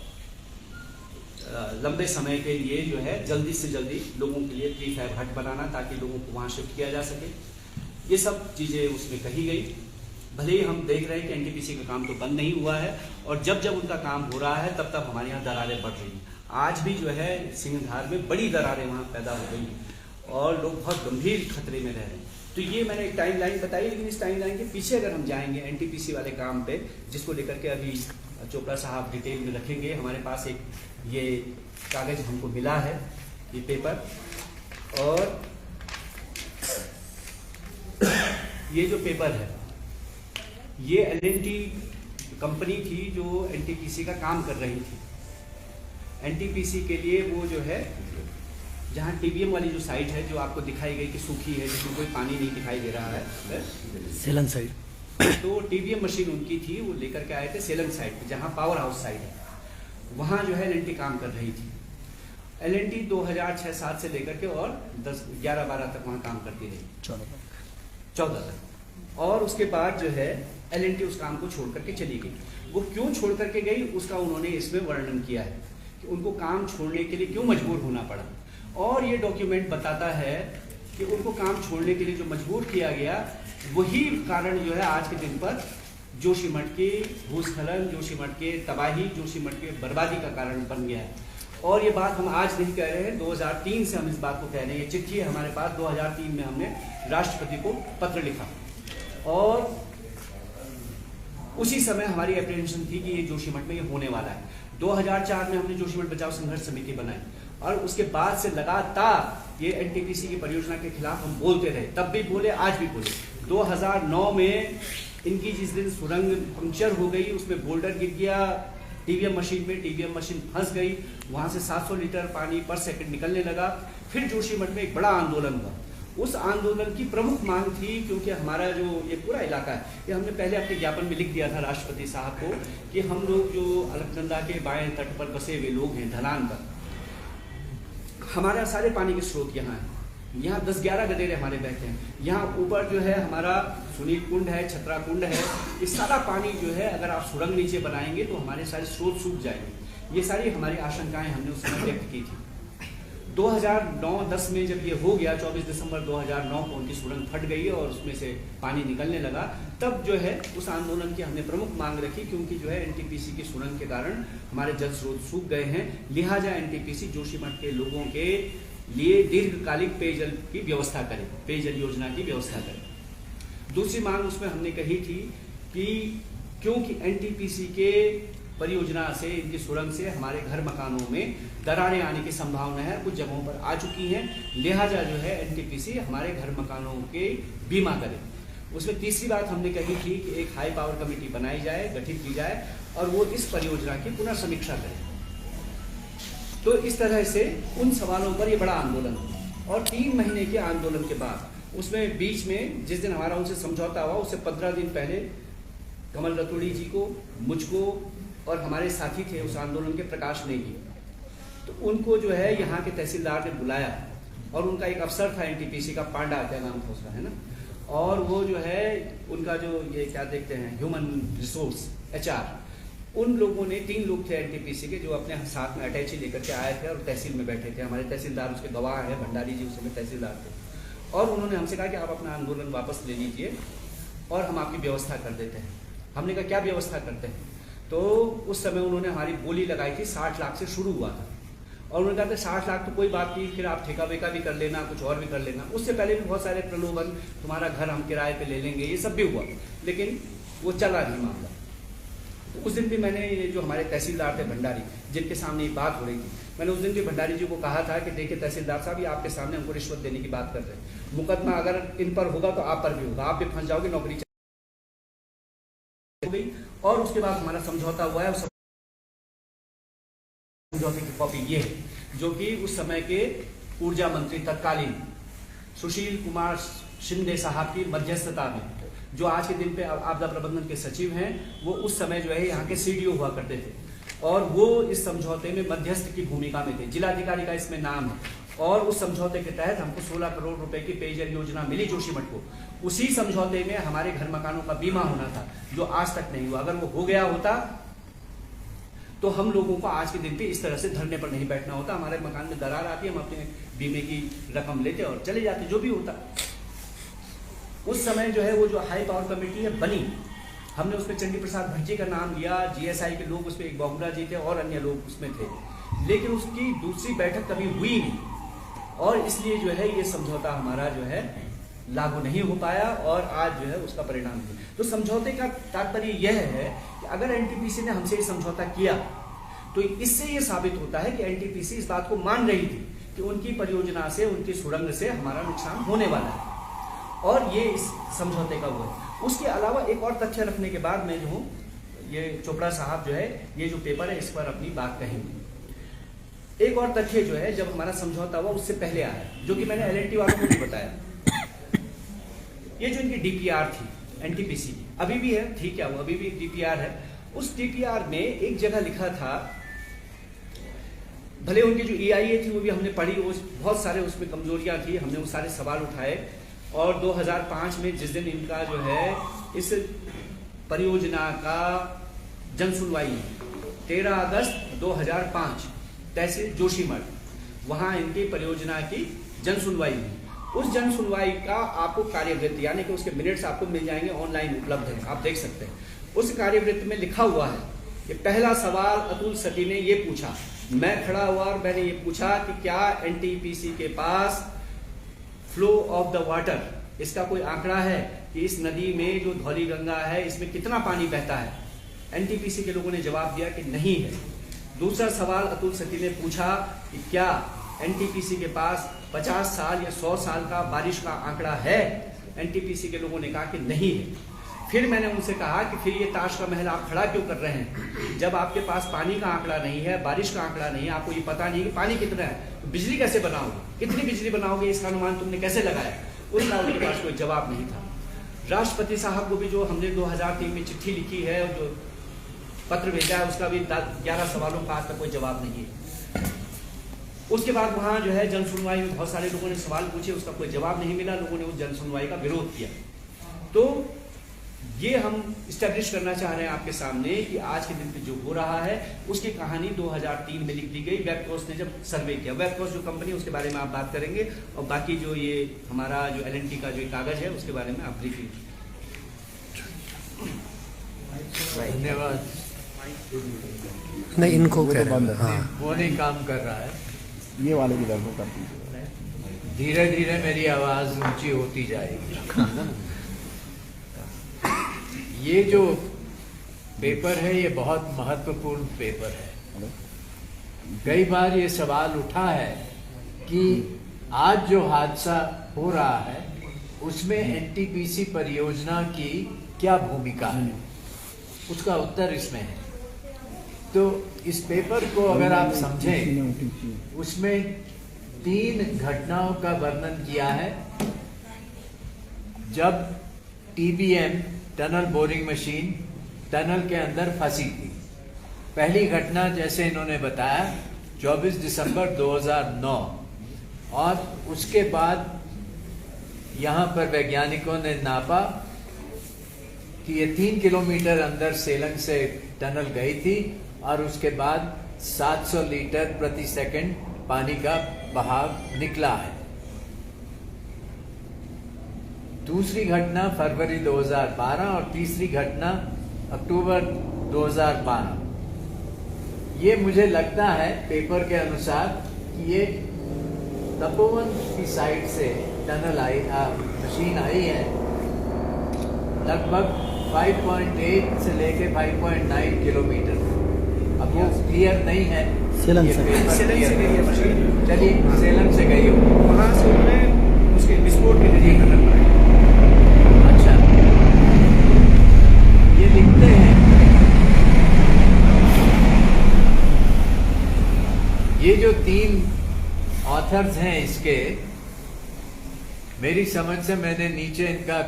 लंबे समय के लिए जो है जल्दी से जल्दी लोगों के लिए प्रीफैब हट बनाना ताकि लोगों को वहाँ शिफ्ट किया जा सके। ये सब चीज़ें उसमें कही गई। भले ही हम देख रहे हैं कि एनटीपीसी का काम तो बंद नहीं हुआ है और जब जब उनका काम हो रहा है तब तब हमारे यहाँ दरारें बढ़ रही हैं। आज भी जो है सिंहधार में बड़ी दरारें वहाँ पैदा हो गई हैं और लोग बहुत गंभीर खतरे में रह रहे हैं। तो ये मैंने एक टाइम लाइन बताई, लेकिन इस टाइम लाइन के पीछे अगर हम जाएंगे एनटीपीसी वाले काम पे, जिसको लेकर के अभी चोपड़ा साहब डिटेल में रखेंगे। हमारे पास एक ये कागज हमको मिला है, ये पेपर, और ये जो पेपर है ये एल&टी कंपनी थी जो एनटीपीसी का काम कर रही थी। एनटीपीसी के लिए वो जो है जहाँ टीबीएम वाली जो साइट है जो आपको दिखाई गई कि सूखी है, जिसमें कोई पानी नहीं दिखाई दे रहा है, सेलन साइड, तो टीबीएम मशीन उनकी थी, वो लेकर के आए थे सेलन साइड पे जहाँ पावर हाउस साइट है, वहाँ जो है एल&टी काम कर रही थी। एल&टी 2006-07 से लेकर के और 10-11-12 तक वहाँ काम करती रही, 14 तक। और उसके बाद जो है एल&टी उस काम को छोड़ करके चली गई। वो क्यों छोड़ करके गई उसका उन्होंने इसमें वर्णन किया है कि उनको काम छोड़ने के लिए क्यों मजबूर होना पड़ा। और ये डॉक्यूमेंट बताता है कि उनको काम छोड़ने के लिए जो मजबूर किया गया वही कारण जो है आज के दिन पर जोशीमठ के भूस्खलन, जोशीमठ के तबाही, जोशीमठ के बर्बादी का कारण बन गया है। और ये बात हम आज नहीं कह रहे हैं, 2003 से हम इस बात को कह रहे हैं। ये चिट्ठी है हमारे पास, 2003 में हमने राष्ट्रपति को पत्र लिखा और उसी समय हमारी एप्रीहेंशन थी कि ये जोशीमठ में ये होने वाला है। 2004 में हमने जोशीमठ बचाओ संघर्ष समिति बनाई और उसके बाद से लगातार ये एनटीपीसी की परियोजना के खिलाफ हम बोलते रहे, तब भी बोले, आज भी बोले। 2009 में इनकी जिस दिन सुरंग पंक्चर हो गई, उसमें बोल्डर गिर गया टीबीएम मशीन में, टीबीएम मशीन फंस गई, वहां से 700 लीटर पानी पर सेकंड निकलने लगा। फिर जोशीमठ में एक बड़ा आंदोलन हुआ। उस आंदोलन की प्रमुख मांग थी, क्योंकि हमारा जो ये पूरा इलाका है, ये हमने पहले अपने ज्ञापन में लिख दिया था राष्ट्रपति साहब को कि हम लोग जो अलकनंदा के बाएं तट पर बसे हुए लोग हैं, ढलान पर, हमारा सारे पानी के स्रोत यहाँ है। यहाँ 10-11 गदेरे हमारे बहते हैं। यहाँ ऊपर जो है हमारा सुनील कुंड है, छतरा कुंड है, ये सारा पानी जो है अगर आप सुरंग नीचे बनाएंगे तो हमारे सारे स्रोत सूख जाएंगे। ये सारी हमारी आशंकाएं हमने उस समय व्यक्त की थी। 2009-10 में जब ये हो गया, 24 दिसंबर 2009 को उनकी सुरंग फट गई और उसमें से पानी निकलने लगा, तब जो है उस आंदोलन की हमने प्रमुख मांग रखी, क्योंकि जो है एनटीपीसी की सुरंग के कारण हमारे जल स्रोत सूख गए हैं। लिहाजा एनटीपीसी जोशीमठ के लोगों के लिए दीर्घकालिक पेयजल की व्यवस्था करे, पेयजल योजना की व्यवस्था करे। दूसरी मांग उसमें हमने कही थी कि क्योंकि एनटीपीसी के परियोजना से, इनकी सुरंग से हमारे घर मकानों में दरारें आने की संभावना है, कुछ जगहों पर आ चुकी हैं, लिहाजा जो है एनटीपीसी हमारे घर मकानों के बीमा करे। उसमें तीसरी बात हमने कही थी कि एक हाई पावर कमेटी बनाई जाए, गठित की जाए और वो इस परियोजना की पुनः समीक्षा करे। तो इस तरह से उन सवालों पर ये बड़ा आंदोलन हुआ और 3 महीने के आंदोलन के बाद उसमें बीच में जिस दिन हमारा उनसे समझौता हुआ, उससे 15 दिन पहले कमल रतूड़ी जी को, मुझको और हमारे साथी थे उस आंदोलन के, प्रकाश नेगी, तो उनको जो है यहाँ के तहसीलदार ने बुलाया और उनका एक अफसर था एनटीपीसी का, पांडा क्या नाम था उसका, है ना, और वो जो है उनका जो ये क्या देखते हैं ह्यूमन रिसोर्स HR, उन लोगों ने 3 लोग थे एनटीपीसी के जो अपने साथ में अटैची लेकर के आए थे और तहसील में बैठे थे। हमारे तहसीलदार उसके गवाह हैं, भंडारी जी उस समय तहसीलदार थे, और उन्होंने हमसे कहा कि आप अपना आंदोलन वापस ले लीजिए और हम आपकी व्यवस्था कर देते हैं। हमने कहा क्या व्यवस्था करते हैं? तो उस समय उन्होंने हमारी बोली लगाई थी 60 लाख से शुरू हुआ था और उन्होंने कहा था 60 लाख तो कोई बात नहीं, फिर आप ठेका वेका भी कर लेना, कुछ और भी कर लेना। उससे पहले भी बहुत सारे प्रलोभन, तुम्हारा घर हम किराए पे ले लेंगे, ये सब भी हुआ, लेकिन वो चला नहीं मामला। तो उस दिन भी मैंने ये जो हमारे तहसीलदार थे भंडारी, जिनके सामने ये बात हो रही थी, मैंने उस दिन भी भंडारी जी को कहा था कि देखिए तहसीलदार साहब, ये आपके सामने हमको रिश्वत देने की बात कर रहे हैं, मुकदमा अगर इन पर होगा तो आप पर भी होगा, आप भी फंस जाओगे, नौकरी हो गई। और उसके बाद हमारा समझौता हुआ है, समझौते की कॉपी ये है, जो कि उस समय के ऊर्जा मंत्री तत्कालीन सुशील कुमार शिंदे साहब की मध्यस्थता में, जो आज के दिन पे आपदा प्रबंधन के सचिव हैं, वो उस समय जो है यहाँ के CDO हुआ करते थे और वो इस समझौते में मध्यस्थ की भूमिका में थे। जिलाधिकारी का इसमें नाम है और उस समझौते के तहत हमको 16 करोड़ रुपए की पेयजल योजना मिली जोशीमठ को। उसी समझौते में हमारे घर मकानों का बीमा होना था, जो आज तक नहीं हुआ। अगर वो हो गया होता तो हम लोगों को आज के दिन पे इस तरह से धरने पर नहीं बैठना होता। हमारे मकान में दरार आती, हम अपने बीमे की रकम लेते और चले जाते, जो भी होता। उस समय जो है वो जो हाई पावर कमेटी है बनी, हमने उसमें चंडी प्रसाद भज्जी का नाम लिया, जीएसआई के लोग उसमें, एक बाबूराव जी थे और अन्य लोग उसमें थे, लेकिन उसकी दूसरी बैठक कभी हुई नहीं और इसलिए जो है ये समझौता हमारा जो है लागू नहीं हो पाया और आज जो है उसका परिणाम है। तो समझौते का तात्पर्य यह है कि अगर एनटीपीसी ने हमसे ये समझौता किया तो इससे ये साबित होता है कि एनटीपीसी इस बात को मान रही थी कि उनकी परियोजना से, उनकी सुरंग से हमारा नुकसान होने वाला है और ये इस समझौते का हुआ है। उसके अलावा एक और तथ्य रखने के बाद मैं जो हूँ, ये चोपड़ा साहब जो है ये जो पेपर है इस पर अपनी बात कहेंगे। एक और तथ्य जो है, जब हमारा समझौता हुआ उससे पहले आया, जो कि मैंने एलएनटी वालों को भी बताया, ये जो इनकी डीपीआर थी एनटीपीसी की, अभी भी है, ठीक है, वो अभी भी एक डीपीआर है। उस डीपीआर में एक जगह लिखा था, भले उनकी जो EIA थी वो भी हमने पढ़ी, वो बहुत सारे उसमें कमजोरियां थी, हमने वो सारे सवाल उठाए और 2005 में जिस दिन इनका जो है इस परियोजना का जन सुनवाई 13 अगस्त 2005 तहसील जोशीमठ, वहां इनकी परियोजना की जन सुनवाई हुई। उस जन सुनवाई का आपको कार्यवृत्ति यानी कि उसके मिनट्स आपको मिल जाएंगे, ऑनलाइन उपलब्ध है, आप देख सकते हैं। उस कार्यवृत्ति में लिखा हुआ है कि पहला सवाल अतुल सती ने ये पूछा, मैं खड़ा हुआ और मैंने ये पूछा कि क्या एनटीपीसी के पास फ्लो ऑफ द वाटर, इसका कोई आंकड़ा है कि इस नदी में जो धौली गंगा है इसमें कितना पानी बहता है। एनटीपीसी के लोगों ने जवाब दिया कि नहीं है। दूसरा सवाल अतुल सती ने पूछा कि क्या एनटीपीसी के पास 50 साल या 100 साल का बारिश का आंकड़ा है। एनटीपीसी के लोगों ने कहा कि नहीं है। फिर मैंने उनसे कहा कि फिर ये ताश का महल आप खड़ा क्यों कर रहे हैं, जब आपके पास पानी का आंकड़ा नहीं है, बारिश का आंकड़ा नहीं है, आपको ये पता नहीं कि पानी कितना है, तो बिजली कैसे बनाओगे, कितनी बिजली बनाओगे, इसका अनुमान तुमने कैसे लगाया। उसका उनके पास कोई जवाब नहीं था। राष्ट्रपति साहब को भी जो हमने 2003 में चिट्ठी लिखी है और जो पत्र भेजा है उसका भी 11 सवालों का आज तक कोई जवाब नहीं है। उसके बाद वहां जो है जन सुनवाई में बहुत सारे लोगों ने सवाल पूछे, उसका कोई जवाब नहीं मिला, लोगों ने उस जन सुनवाई का विरोध किया। तो ये हम स्टैब्लिश करना चाह रहे हैं आपके सामने कि आज के दिन पे जो हो रहा है उसकी कहानी 2003 में लिख दी गई। वेबकोस ने जब सर्वे किया, वेबकोस जो कंपनी उसके बारे में आप बात करेंगे और बाकी जो ये हमारा जो एलएनटी का जो कागज है उसके बारे में आप ब्रीफली। धन्यवाद। नहीं, इनको कह रहे हैं, हाँ, वो नहीं काम कर रहा है, ये वाले भी दर्द कर दीजिए। धीरे धीरे मेरी आवाज ऊंची होती जाएगी। ये जो पेपर है ये बहुत महत्वपूर्ण पेपर है। कई बार ये सवाल उठा है कि आज जो हादसा हो रहा है उसमें एनटीपीसी परियोजना की क्या भूमिका है, उसका उत्तर इसमें है। तो इस पेपर को अगर आप समझें, उसमें 3 घटनाओं का वर्णन किया है जब TBM tunnel boring machine tunnel के अंदर फंसी थी। पहली घटना जैसे इन्होंने बताया 24 दिसंबर 2009 और उसके बाद यहाँ पर वैज्ञानिकों ने नापा कि ये 3 किलोमीटर अंदर सेलंग से टनल गई थी और उसके बाद 700 लीटर प्रति सेकंड पानी का बहाव निकला है। दूसरी घटना फरवरी 2012 और तीसरी घटना अक्टूबर 2012। ये मुझे लगता है पेपर के अनुसार कि ये तपोवन की साइड से टनल आई, मशीन आई है, लगभग 5.8 से लेके 5.9 किलोमीटर। अब वो क्लियर नहीं है, सेलंग से गई है मशीन। चलिए सेलंग से गई हो, वहां से उन्होंने उसके विस्फोट के जरिए टनल बनाया। अच्छा, ये लिखते हैं, ये जो 3 ऑथर्स हैं इसके, मेरी समझ से मैंने नीचे इनका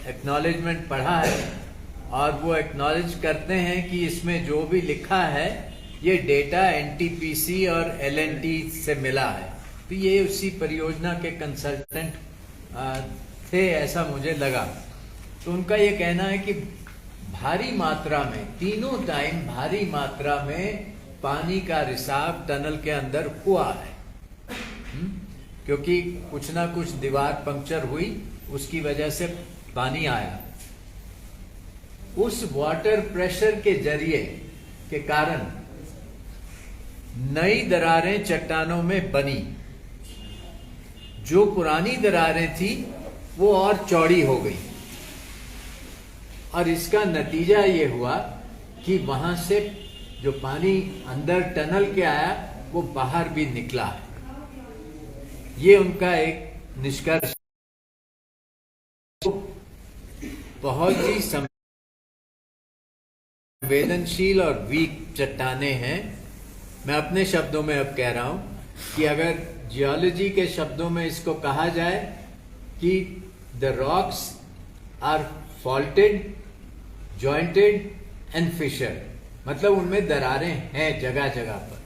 एक्नॉलेजमेंट पढ़ा है और वो एक्नॉलेज करते हैं कि इसमें जो भी लिखा है ये डेटा एनटीपीसी और एलएनटी से मिला है। तो ये उसी परियोजना के कंसल्टेंट थे, ऐसा मुझे लगा। तो उनका ये कहना है कि भारी मात्रा में, तीनों टाइम भारी मात्रा में पानी का रिसाव टनल के अंदर हुआ है। क्योंकि कुछ ना कुछ दीवार पंक्चर हुई, उसकी वजह से पानी आया। उस वाटर प्रेशर के जरिए के कारण नई दरारें चट्टानों में बनी। जो पुरानी दरारें थी वो और चौड़ी हो गई, और इसका नतीजा ये हुआ कि वहां से जो पानी अंदर टनल के आया वो बाहर भी निकला है। ये उनका एक निष्कर्ष। बहुत ही संवेदनशील और वीक चट्टाने हैं। मैं अपने शब्दों में अब कह रहा हूं कि अगर जियोलॉजी के शब्दों में इसको कहा जाए कि the rocks are faulted, jointed and fissure, मतलब उनमें दरारें हैं जगह जगह पर,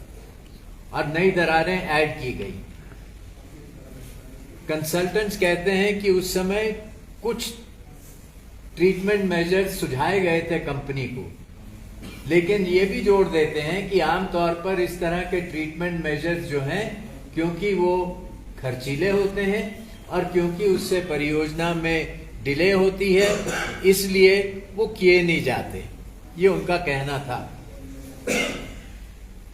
और नई दरारें ऐड की गई। कंसल्टेंट्स कहते हैं कि उस समय कुछ ट्रीटमेंट मेजर्स सुझाए गए थे कंपनी को, लेकिन ये भी जोड़ देते हैं कि आमतौर पर इस तरह के ट्रीटमेंट मेजर्स जो हैं, क्योंकि वो खर्चीले होते हैं और क्योंकि उससे परियोजना में डिले होती है, इसलिए वो किए नहीं जाते। ये उनका कहना था।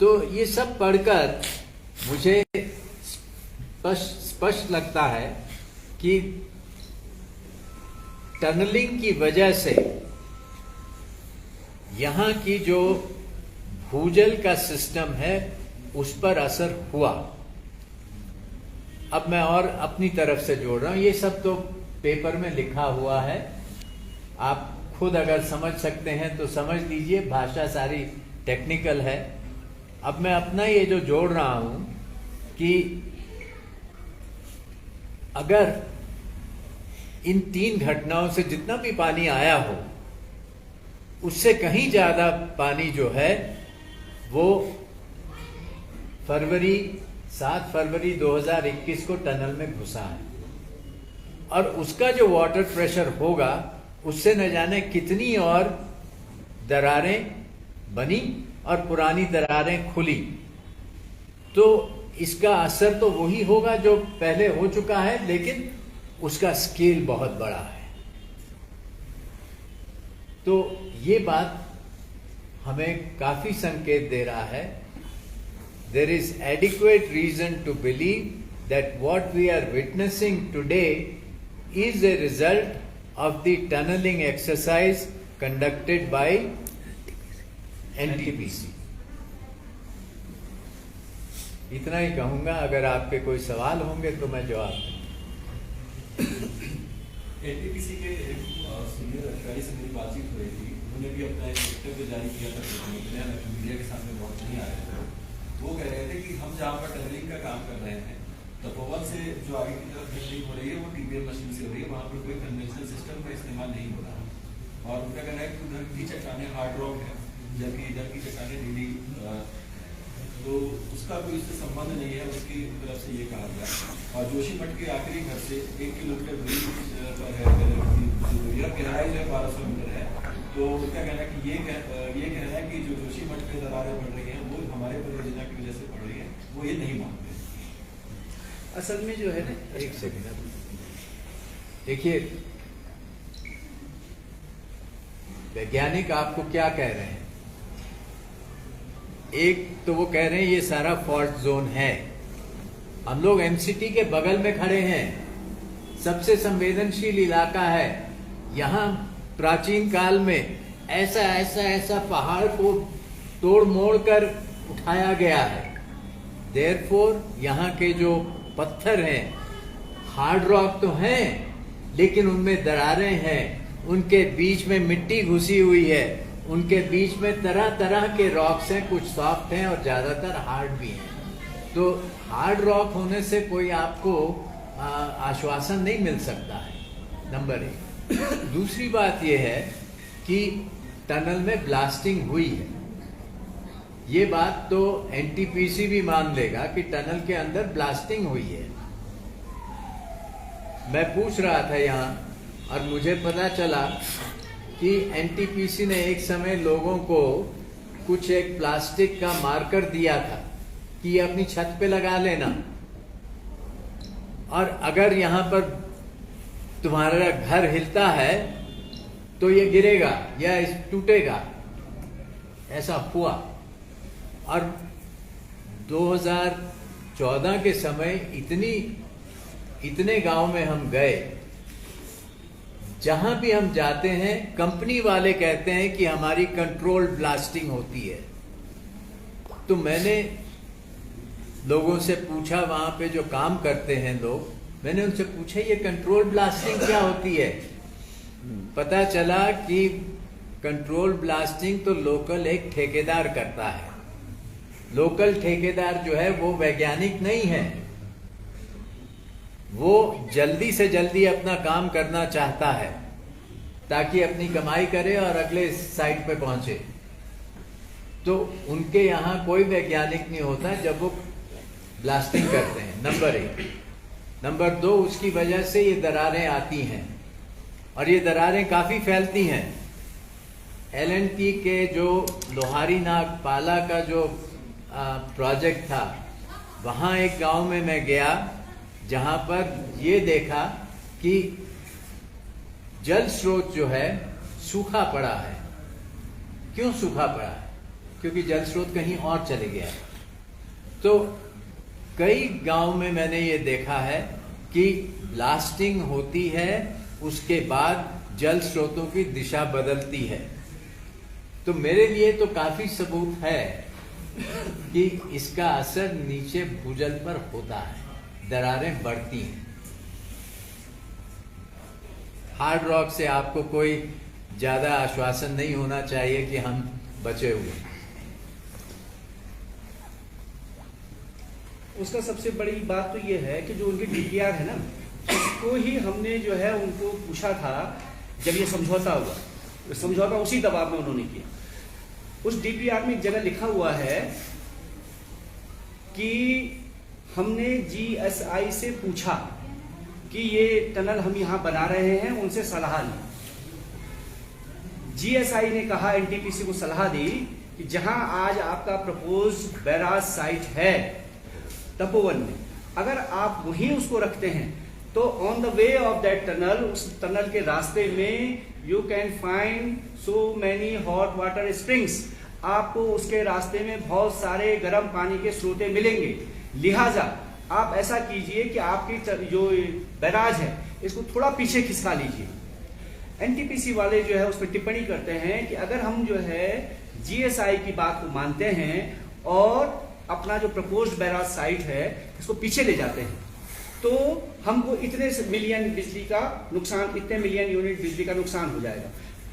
तो ये सब पढ़कर मुझे स्पष्ट लगता है कि टनलिंग की वजह से यहां की जो भूजल का सिस्टम है उस पर असर हुआ। अब मैं और अपनी तरफ से जोड़ रहा हूं, ये सब तो पेपर में लिखा हुआ है, आप खुद अगर समझ सकते हैं तो समझ लीजिए, भाषा सारी टेक्निकल है। अब मैं अपना ये जो जोड़ रहा हूं कि अगर इन 3 घटनाओं से जितना भी पानी आया हो, उससे कहीं ज्यादा पानी जो है वो 7 फरवरी 2021 को टनल में घुसा है, और उसका जो वाटर प्रेशर होगा उससे न जाने कितनी और दरारें बनी और पुरानी दरारें खुली। तो इसका असर तो वही होगा जो पहले हो चुका है, लेकिन उसका स्केल बहुत बड़ा है। तो ये बात हमें काफी संकेत दे रहा है। There is adequate reason to believe that what we are witnessing today is a result of the tunneling exercise conducted by NTPC. इतना ही कहूंगा, अगर आपके कोई सवाल होंगे तो मैं जवाब दूंगा। एनटीपीसी के सीनियर अधिकारी से मेरी बातचीत हो रही थी, उन्होंने भी अपना एक वक्तव्य जारी किया था, मीडिया के सामने बहुत नहीं आया था। वो कह रहे थे कि हम जहाँ पर टनलिंग का काम कर रहे हैं, तपोवन से जो आगे की तरफ टनलिंग हो रही है वो टीबीएम मशीन से हो रही है, वहाँ पर कोई कन्वेंशनल सिस्टम का इस्तेमाल नहीं हो रहा। और उनका कहना है कि उधर की चट्टानें हार्ड रॉक है, जबकि इधर की चट्टानें नीली, तो उसका कोई इससे संबंध नहीं है, उसकी तरफ से ये कहा गया। और जोशीमठ के आखिरी घर से 1 किलोमीटर दूरी पर है, यह गहराई जो है 1200 मीटर है। तो उनका कहना है कि ये कहना है कि जो जोशीमठ पे दरारें बढ़ रही हैं वो हमारे परियोजना की वजह से बढ़ रही है, वो ये नहीं मानते। असल में जो है ना, एक सेकंड देखिए, वैज्ञानिक आपको क्या कह रहे हैं। एक तो वो कह रहे हैं ये सारा फॉल्ट जोन है, हम लोग एमसीटी के बगल में खड़े हैं, सबसे संवेदनशील इलाका है। यहाँ प्राचीन काल में ऐसा पहाड़ को तोड़ मोड़ कर उठाया गया है। देयरफॉर यहाँ के जो पत्थर हैं हार्ड रॉक तो हैं, लेकिन उनमें दरारें हैं, उनके बीच में मिट्टी घुसी हुई है, उनके बीच में तरह तरह के रॉक्स हैं, कुछ सॉफ्ट हैं और ज्यादातर हार्ड भी हैं। तो हार्ड रॉक होने से कोई आपको आश्वासन नहीं मिल सकता है, नंबर 1। दूसरी बात यह है कि टनल में ब्लास्टिंग हुई है, ये बात तो एनटीपीसी भी मान लेगा कि टनल के अंदर ब्लास्टिंग हुई है। मैं पूछ रहा था यहाँ और मुझे पता चला कि एनटीपीसी ने एक समय लोगों को कुछ एक प्लास्टिक का मार्कर दिया था कि ये अपनी छत पे लगा लेना, और अगर यहाँ पर तुम्हारा घर हिलता है तो ये गिरेगा या टूटेगा। ऐसा हुआ। और 2014 के समय इतने गांव में हम गए, जहां भी हम जाते हैं कंपनी वाले कहते हैं कि हमारी कंट्रोल्ड ब्लास्टिंग होती है। तो मैंने लोगों से पूछा, वहां पे जो काम करते हैं लोग, मैंने उनसे पूछा ये कंट्रोल ब्लास्टिंग क्या होती है। पता चला कि कंट्रोल ब्लास्टिंग तो लोकल एक ठेकेदार करता है। लोकल ठेकेदार जो है वो वैज्ञानिक नहीं है, वो जल्दी से जल्दी अपना काम करना चाहता है ताकि अपनी कमाई करे और अगले साइट पे पहुंचे। तो उनके यहाँ कोई वैज्ञानिक नहीं होता जब वो ब्लास्टिंग करते हैं, नंबर 1। नंबर 2, उसकी वजह से ये दरारें आती हैं और ये दरारें काफी फैलती हैं। L&T के जो लोहारी नाग पाला का जो प्रोजेक्ट था, वहां एक गांव में मैं गया जहां पर ये देखा कि जल स्रोत जो है सूखा पड़ा है। क्यों सूखा पड़ा है? क्योंकि जल स्रोत कहीं और चले गया है। तो कई गांव में मैंने ये देखा है कि ब्लास्टिंग होती है, उसके बाद जल स्रोतों की दिशा बदलती है। तो मेरे लिए तो काफी सबूत है कि इसका असर नीचे भूजल पर होता है, दरारें बढ़ती हैं। हार्ड रॉक से आपको कोई ज्यादा आश्वासन नहीं होना चाहिए कि हम बचे हुए हैं। उसका सबसे बड़ी बात तो ये है कि जो उनकी DPR है ना, उसको ही हमने जो है उनको पूछा था जब ये समझौता हुआ, तो समझौता उसी दबाव में उन्होंने किया। उस DPR में एक जगह लिखा हुआ है कि हमने GSI से पूछा कि ये टनल हम यहाँ बना रहे हैं, उनसे सलाह ली। GSI ने कहा, NTPC को सलाह दी कि जहां आज आपका प्रपोज बैराज साइट है तपोवन में, अगर आप वहीं उसको रखते हैं तो on the way of that tunnel, उस टनल के रास्ते में you can find so many hot water springs, आपको उसके रास्ते में बहुत सारे गर्म पानी के स्रोते मिलेंगे। लिहाजा आप ऐसा कीजिए कि आपकी जो बैराज है इसको थोड़ा पीछे खिसका लीजिए। NTPC वाले जो है उस पर टिप्पणी करते हैं कि अगर हम जो है GSI की बात को मानते हैं और अपना जो प्रपोज्ड बैराज साइट है इसको पीछे ले जाते हैं, तो हमको इतने मिलियन बिजली का नुकसान, इतने मिलियन यूनिट बिजली का नुकसान हो जाएगा।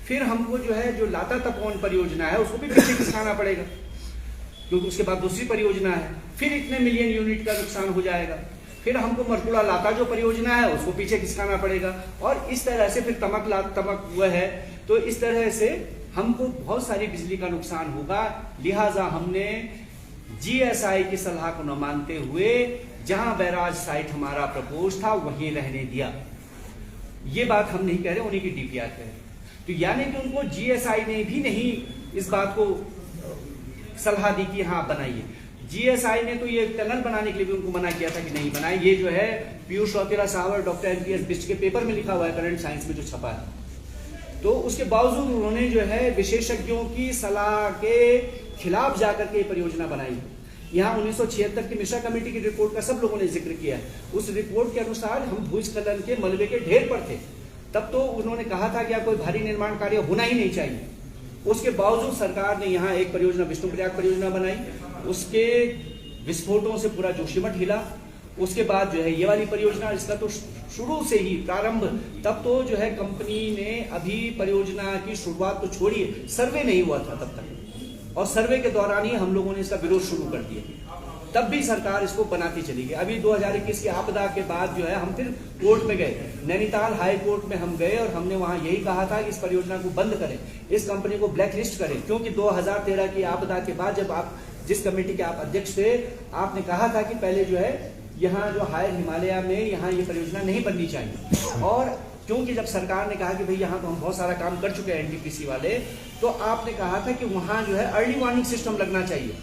फिर हमको जो है जो लाता तपोवन परियोजना है उसको भी पीछे खिसकाना पड़ेगा, क्योंकि उसके बाद दूसरी परियोजना है, फिर इतने मिलियन यूनिट का नुकसान हो जाएगा। फिर हमको मरकुड़ा लाता जो परियोजना है उसको पीछे खिसकाना पड़ेगा, और इस तरह से फिर तमक हुआ है, तो इस तरह से हमको बहुत सारी बिजली का नुकसान होगा। लिहाजा हमने GSI की सलाह को न मानते हुए जहां बैराज साइट हमारा प्रपोज था वहीं रहने दिया। ये बात हम नहीं कह रहे, उन्हीं की DPR कह रहे। तो यानी कि उनको GSI ने भी नहीं इस बात को सलाह दी कि हाँ बनाइए। GSI ने तो ये टनल बनाने के लिए भी उनको मना किया था कि नहीं बनाए। ये जो है पीयूष रौतेला साहब और डॉक्टर NPS बिष्ट के पेपर में लिखा हुआ है, करंट साइंस में जो छपा है। तो उसके बावजूद उन्होंने जो है विशेषज्ञों की सलाह के खिलाफ जाकर के परियोजना बनाई। यहाँ 1976 की मिश्रा कमेटी की रिपोर्ट का सब लोगों ने जिक्र किया है। उस रिपोर्ट के अनुसार हम भूस्खलन के मलबे के ढेर पर थे, तब तो उन्होंने कहा था कि कोई भारी निर्माण कार्य होना ही नहीं चाहिए। उसके बावजूद सरकार ने यहाँ एक परियोजना विष्णुप्रयाग परियोजना बनाई, उसके विस्फोटों से पूरा जोशीमठ हिला। उसके बाद जो है ये वाली परियोजना, इसका तो शुरू से ही प्रारंभ, तब तो जो है कंपनी ने अभी परियोजना की शुरुआत तो छोड़िए, सर्वे नहीं हुआ था तब तक, और सर्वे के दौरान ही हम लोगों ने इसका विरोध शुरू कर दिया। तब भी सरकार इसको बनाती चली गई। अभी 2021 की आपदा के बाद जो है हम फिर कोर्ट में गए, नैनीताल हाई कोर्ट में हम गए और हमने वहां यही कहा था कि इस परियोजना को बंद करें, इस कंपनी को ब्लैक लिस्ट करें, क्योंकि 2013 की आपदा के बाद जब आप जिस कमेटी के आप अध्यक्ष थे, आपने कहा था कि पहले जो है यहाँ जो हायर हिमालय में यहाँ ये परियोजना नहीं बननी चाहिए। और क्योंकि जब सरकार ने कहा कि भाई यहाँ तो हम बहुत सारा काम कर चुके हैं एनटीपीसी वाले, तो आपने कहा था कि वहाँ जो है अर्ली वार्निंग सिस्टम लगना चाहिए,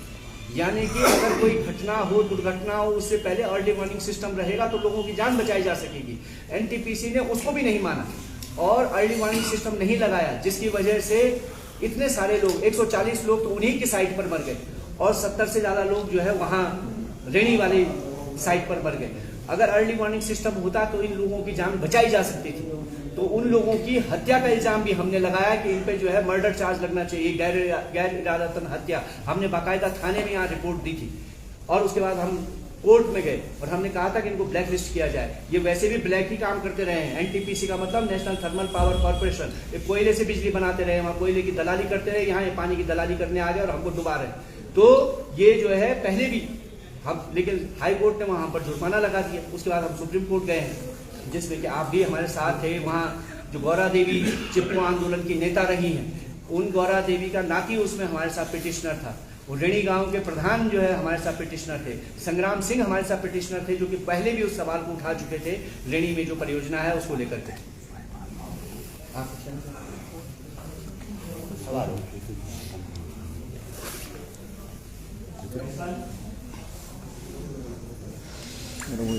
यानी कि अगर कोई घटना हो, दुर्घटना हो, उससे पहले अर्ली वार्निंग सिस्टम रहेगा तो लोगों की जान बचाई जा सकेगी। एनटीपीसी ने उसको भी नहीं माना और अर्ली वार्निंग सिस्टम नहीं लगाया, जिसकी वजह से इतने सारे लोग 140 लोग तो उन्हीं की साइट पर मर गए और 70 से ज्यादा लोग जो है वहां रेणी वाली साइट पर मर गए। अगर अर्ली वार्निंग सिस्टम होता तो इन लोगों की जान बचाई जा सकती थी। तो उन लोगों की हत्या का इल्जाम भी हमने लगाया कि इन पे जो है मर्डर चार्ज लगना चाहिए, गैर इरादतन हत्या। हमने बाकायदा थाने में यहाँ रिपोर्ट दी थी और उसके बाद हम कोर्ट में गए और हमने कहा था कि इनको ब्लैक लिस्ट किया जाए। ये वैसे भी ब्लैक ही काम करते रहे हैं। एनटीपीसी का मतलब नेशनल थर्मल पावर कॉर्पोरेशन, ये कोयले से बिजली बनाते रहे, वहाँ कोयले की दलाली करते रहे, यहाँ ये पानी की दलाली करने आ गए और हमको डुबा रहे। तो ये जो है पहले भी हम, लेकिन हाई कोर्ट ने वहां पर जुर्माना लगा दिया। उसके बाद हम सुप्रीम कोर्ट गए हैं, जिसमें कि आप भी हमारे साथ थे। वहाँ जो गौरा देवी चिपको आंदोलन की नेता रही हैं, उन गौरा देवी का नाती उसमें हमारे साथ पिटिशनर था। वो रेणी गांव के प्रधान जो है हमारे साथ पिटिशनर थे। संग्राम सिंह हमारे साथ पिटिशनर थे, जो कि पहले भी उस सवाल को उठा चुके थे रेणी में जो परियोजना है उसको लेकर के। मेरा वो